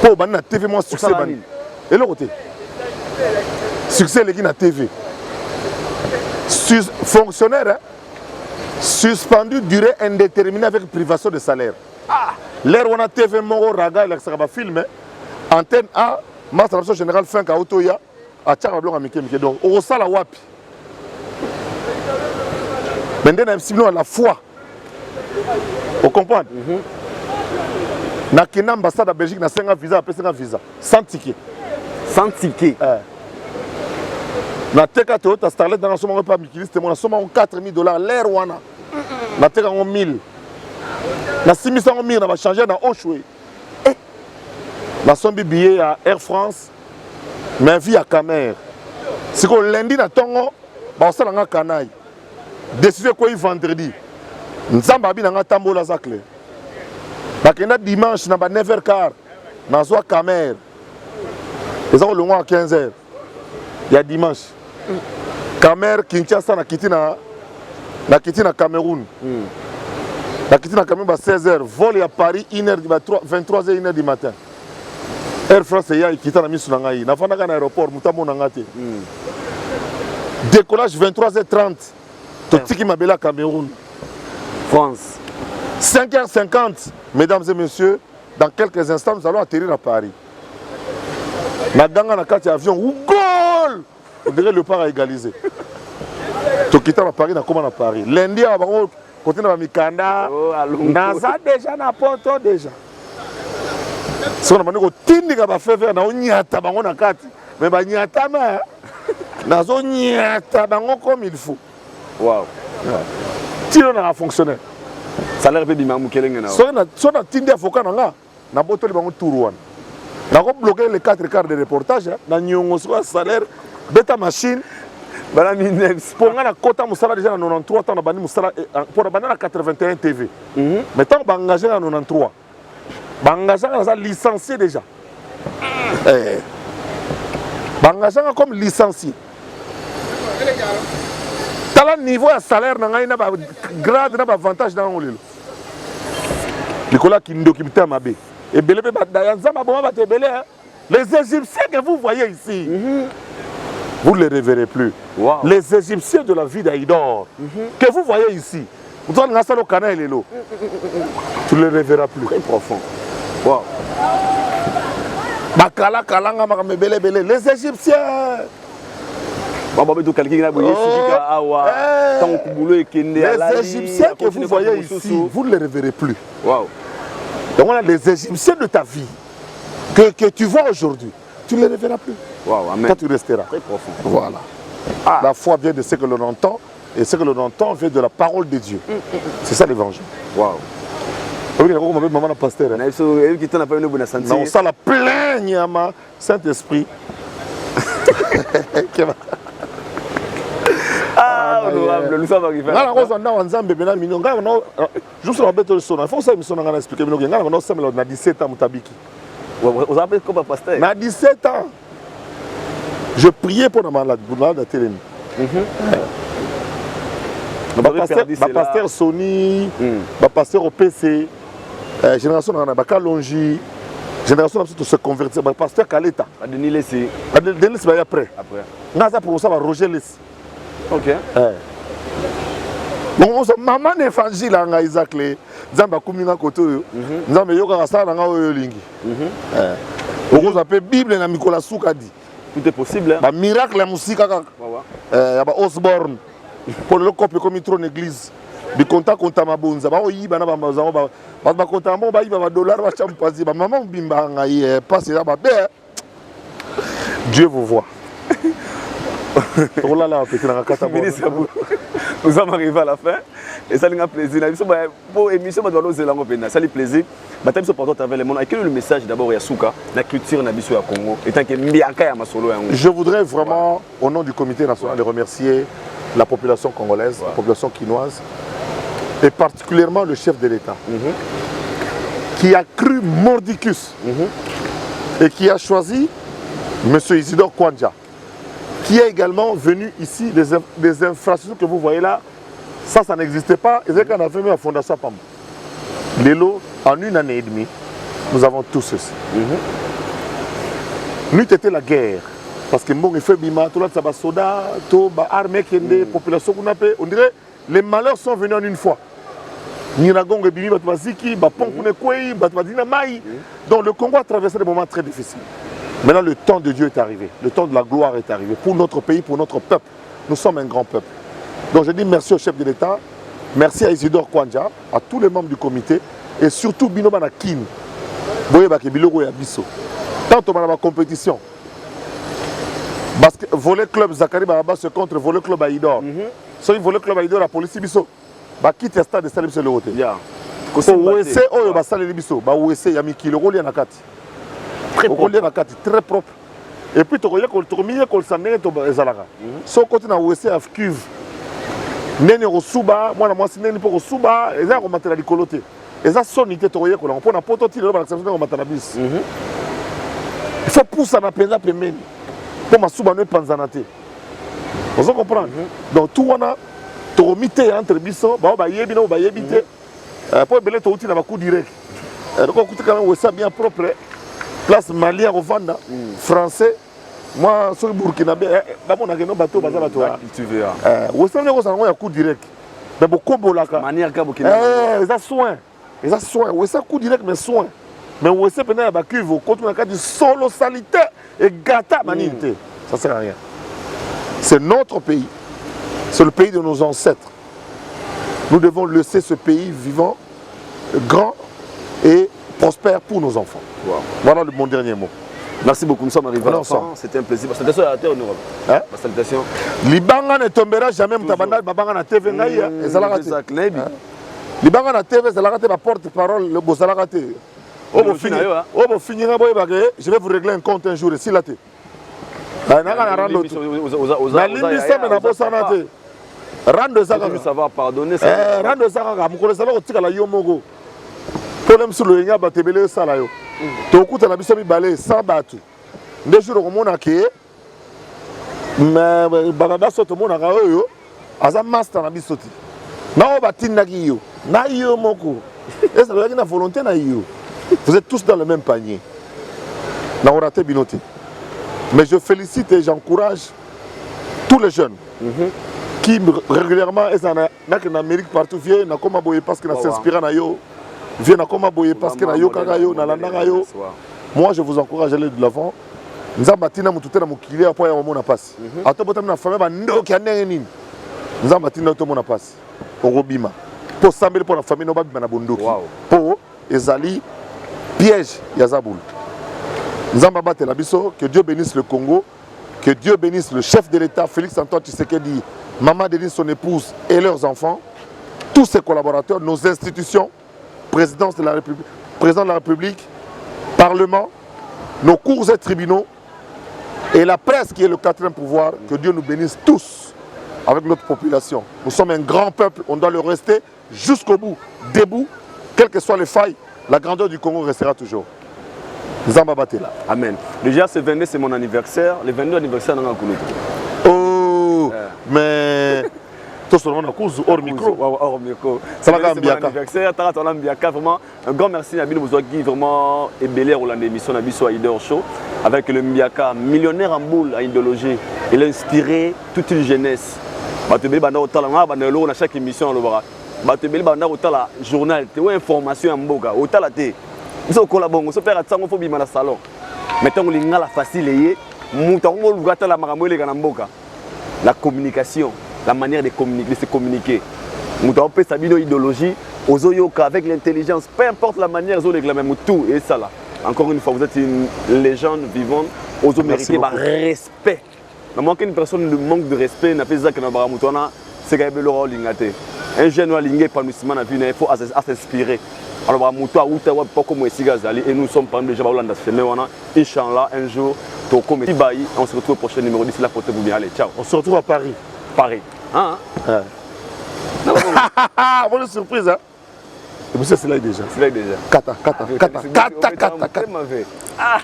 Pour la TV, moi, succès. Et l'autre côté, succès, les gens na TV. Fonctionnaire, suspendu durée indéterminée avec privation de salaire. L'air où on a TV, mon raga, il a film. Antenne A, Master Général Fin Kaotoya, à Tcharablon à Miké. Donc, au Sala Wapi. Maintenant, on a la foi. Vous comprenez? Dans l'ambassade de Belgique, on a un visa, sans ticket. Sans ticket? Na teka Toyota Starlet dans le pas Mikiliste, on a seulement $4,000 l'air wana. Na teka 1000. Na 600 000 on va changer dans Oshwe. Na sombi billet à Air France, mais vie à Camer. C'est que lundi na tongo, ba ça nga Canaille. Décision quoi vendredi. Nzamba abi na tambola zakle. Bakenda dimanche na ba 9h15 na zo Camer. Ils ont le mois à 15h. Il y a dimanche. Camer Kinshasa na kitina Cameroun. La kitina Cameroun à 16h. Vol à Paris 23h 1h du matin. Air France ya kitana misu na ngai. Na fana kana aéroport mutambo na ngate. Décollage 23h30. Totiki Mabela Cameroun. France. 5h50. Mesdames et messieurs, dans quelques instants nous allons atterrir à Paris. Madanga na kati avion ou goal. On dirait le part à égaliser. Tokita à Paris, na comment à Paris. Lundi à Bango, côté na Mikanda. Naza déjà na Porto déjà. Si on a demandé que Tindi va faire na onyata Bango na kati. Mais ba nyata ma. Nazo nyata Bango comme il faut. Waouh. Tino na fonctionnaire. Salaire pe bima mukelenge na. So na Tindi avocat na nga. Na botoli Bango tourwan. On a bloqué les 4 quarts de reportage. On a salaire, bêta machine. Pour la quota, on a déjà 93 ans. Pour la 81 TV. Mais tant qu'on a engagé en 93, on a engagé licencié déjà. On a engagé comme licencié. Dans le niveau de salaire, on a un grade, un avantage dans le Nicolas qui nous documente à Mabé. Et les Égyptiens que vous voyez ici, vous ne les reverrez plus. Wow. Les Égyptiens de la vie d'Aïdor, que vous voyez ici, tu ne les reverras plus. Très profond. Wow. Les Égyptiens. Les Égyptiens que vous voyez ici, vous ne les reverrez plus. Wow. Donc on a les Égyptiens de ta vie que tu vois aujourd'hui, tu ne les reverras plus. Wow, amen. Quand tu resteras. Très profond. Voilà. La foi vient de ce que l'on entend et ce que l'on entend vient de la parole de Dieu. C'est ça l'évangile. Wow. maman na pasteur. Non, ça la plaigne à ma Saint-Esprit. Ah, honorable, nous sommes arrivés. Juste la bête de son. Il faut que ça me explique. On a 17 ans, Moutabiki. Vous avez comme pasteur? On a 17 ans. Je priais pour la malade de télé. Pasteur Sony, pasteur au PC, génération on a Bakalongi, génération on se convertir, pasteur Kaleta. Denis Lessi. Denis va après. Après. Pour ça Roger Lessi. OK. Bon, maman évangile à Isaac le Zamba kumina koto. Nzambe yoka ça na oyo lingi. On appelle Bible na Nicolas Soukadi. Tout est possible. Ba miracle la musique kaka. Ya ba Osborne. Pour le copie comme il trône église. Bi contact konta mabonza ba oyiba na ba mazango ba konta mo ba yiba ba dollar ba champazi ba maman bimba ngai passe là ba Dieu vous voit. Oh là là, nous sommes arrivés à la fin et ça nous a plaisir. Pour l'émission, ça lui plaisir. Quel est le message d'abord Yasuka, la culture Nabiso à Congo? Je voudrais vraiment, au nom du comité national, de remercier la population congolaise, la population quinoise, et particulièrement le chef de l'État, qui a cru mordicus et qui a choisi M. Isidore Kwanja, qui est également venu ici, des infrastructures que vous voyez là, ça n'existait pas. Et c'est qu'on a fait la fondation PAM. Lélo, en 1 année et demie, nous avons tout ceci. Nous, c'était la guerre. Parce que bon, il fait bima, tout le monde, ça va soda, tout va armée, population qu'on appelle. On dirait, les malheurs sont venus en une fois. Niragongue, bimi, batwaziki, baponkune kwei, batwadina mai. Donc le Congo a traversé des moments très difficiles. Maintenant, le temps de Dieu est arrivé. Le temps de la gloire est arrivé. Pour notre pays, pour notre peuple. Nous sommes un grand peuple. Donc je dis merci au chef de l'État, merci à Isidore Kwanja, à tous les membres du comité, et surtout Binoba Nakin. Tant on a la compétition. Parce que voler club Zakari Baraba se contre voler club Aïdor. Si voler club Aïdor, la police biso. Bah quitte le stade de Salim sur le hôtel. Pour OSC, oh bah Salim biso. Bah OSC Yamiki le rôle Nakati. Très propre. Et puis, tu as mis le sanné et Zalaga. Si on continue à OSC à cuve, Nene Rosuba, moi, je suis pour Rosuba, et ça, on m'a dit la coloté. Et ça, son idée, tu as dit, on a un poteau, on a bis. Il faut pousser à la peine, pour ma souba ne pas en athée. Vous comprenez? Donc, tout on a, tu as mis entre bisons, bah, yébino, bah, yébité. Pour que tu aies un coup direct. Donc, on écoute quand même OSC bien propre. Place malien au Vanda, français, moi, sur le Burkinabé, on a un bateau, tu verras. Vous savez, on a un coup direct. Mais beaucoup de choses. Manière Burkinabé. Ils ont soin. Ils ont soin. Vous savez, coup direct, mais soin. Mais vous savez, pendant la cuve, vous continuez à dire solo salité et gâta manité. Ça ne sert à rien. C'est notre pays. C'est le pays de nos ancêtres. Nous devons laisser ce pays vivant, grand et prospère pour nos enfants. Wow. Voilà mon dernier mot. Merci beaucoup, nous sommes arrivés à la fin. C'était un plaisir. Salutation à la terre, Honorable. Hein? Salutation. Libanga ne tombera jamais, Babanga na TV Naïa, et Zalagate. Libanga na TV, Zalagate, ma porte-parole, le beau Zalagate. Oh, bon, finira, je vais vous régler un compte un jour, ici là. Rande Zagaga. Ça va pardonner. Rande Zagaga, mon salaire au tir à la Yomogo. Problème sur le Yanga, Batebele Salayo. Donc, tu as mis sur balai sans battu. Des jours, on a créé. Mais, Bagada Soto, mon arayo, Azam Master na bisoti. Na Obatin Nagiyo, Nayo Moko. Et ça veut dire la volonté Nayo. Vous êtes tous dans le même panier. Na Orate Binoté. Mais je félicite et j'encourage tous les jeunes qui régulièrement, en Amérique partout, viennent, parce qu'ils s'inspirent à Nayo. Viens comme aboyer parce que na yo kaka yo na landa yo. Moi je vous encourage à aller de l'avant. Nzamba tina mututé na mukili apo ya mona passe. Ato botam na famille ba ndoki anenge nini. Nzamba tina to mona passe. Orobima. Pour sambele pour la famille no ba bima na bondoki. Pour ezali piège ya Zaboul. Nzamba bate la biso, que Dieu bénisse le Congo, que Dieu bénisse le chef de l'État Félix Antoine Tshisekedi, Maman Denis son épouse et leurs enfants, tous ses collaborateurs, nos institutions. présidence de la République, président de la République, Parlement, nos cours et tribunaux, et la presse qui est le quatrième pouvoir, que Dieu nous bénisse tous avec notre population. Nous sommes un grand peuple, on doit le rester jusqu'au bout, debout, quelles que soient les failles, la grandeur du Congo restera toujours. Zamba Batela. Amen. Déjà, ce 22, c'est mon anniversaire. Le 22 anniversaire, on a un Oh, mais... Tout ce monde a cause hors micro. Hors micro. Ça va quand même bien. Anniversaire, vraiment un grand merci à Bino Bouzouaki, vraiment ébélé à l'émission Nabiso Hider Show avec le Mbiaka, millionnaire en boule à idéologie. Il a inspiré toute une jeunesse. Batebeli Banda Otala, on a chaque émission à l'Obara. Batebeli Banda Otala, journal, tu as information en Boga, Otala T. Ils sont collaborés, ils sont faire un phobie dans le salon. Maintenant, on a la facile, la communication. La manière de se communiquer. Nous avons fait sa idéologie aux Oyoka avec l'intelligence, peu importe la manière, ils ont réclamé tout et ça là. Encore une fois, vous êtes une légende vivante, aux Oyoka mériter respect. Dans qu'une personne ne manque de respect, n'a pas ça que nous avons c'est qu'il y a l'ingate. Un jeune lingé épanouissement na vie, il faut s'inspirer. Alors et nous sommes parmi les gens qui Inch'Allah, un jour, on se retrouve au prochain numéro. D'ici là, portez-vous bien. Allez, ciao. On se retrouve à Paris. Paris. Hein? Bonne surprise, hein? Et vous savez, c'est là déjà. C'est là déjà. Kata. Ah!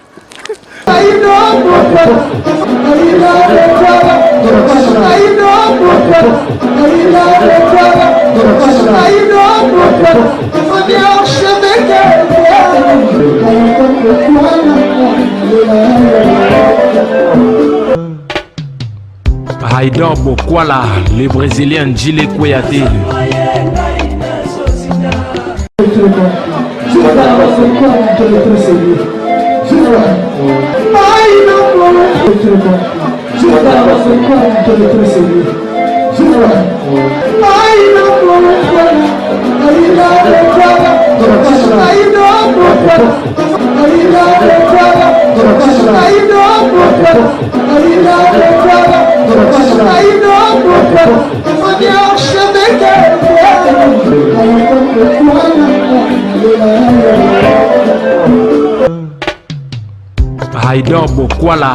Haïdar Bokwala, le Brésilien Njile Kouyaté. Haïdar Bokwala.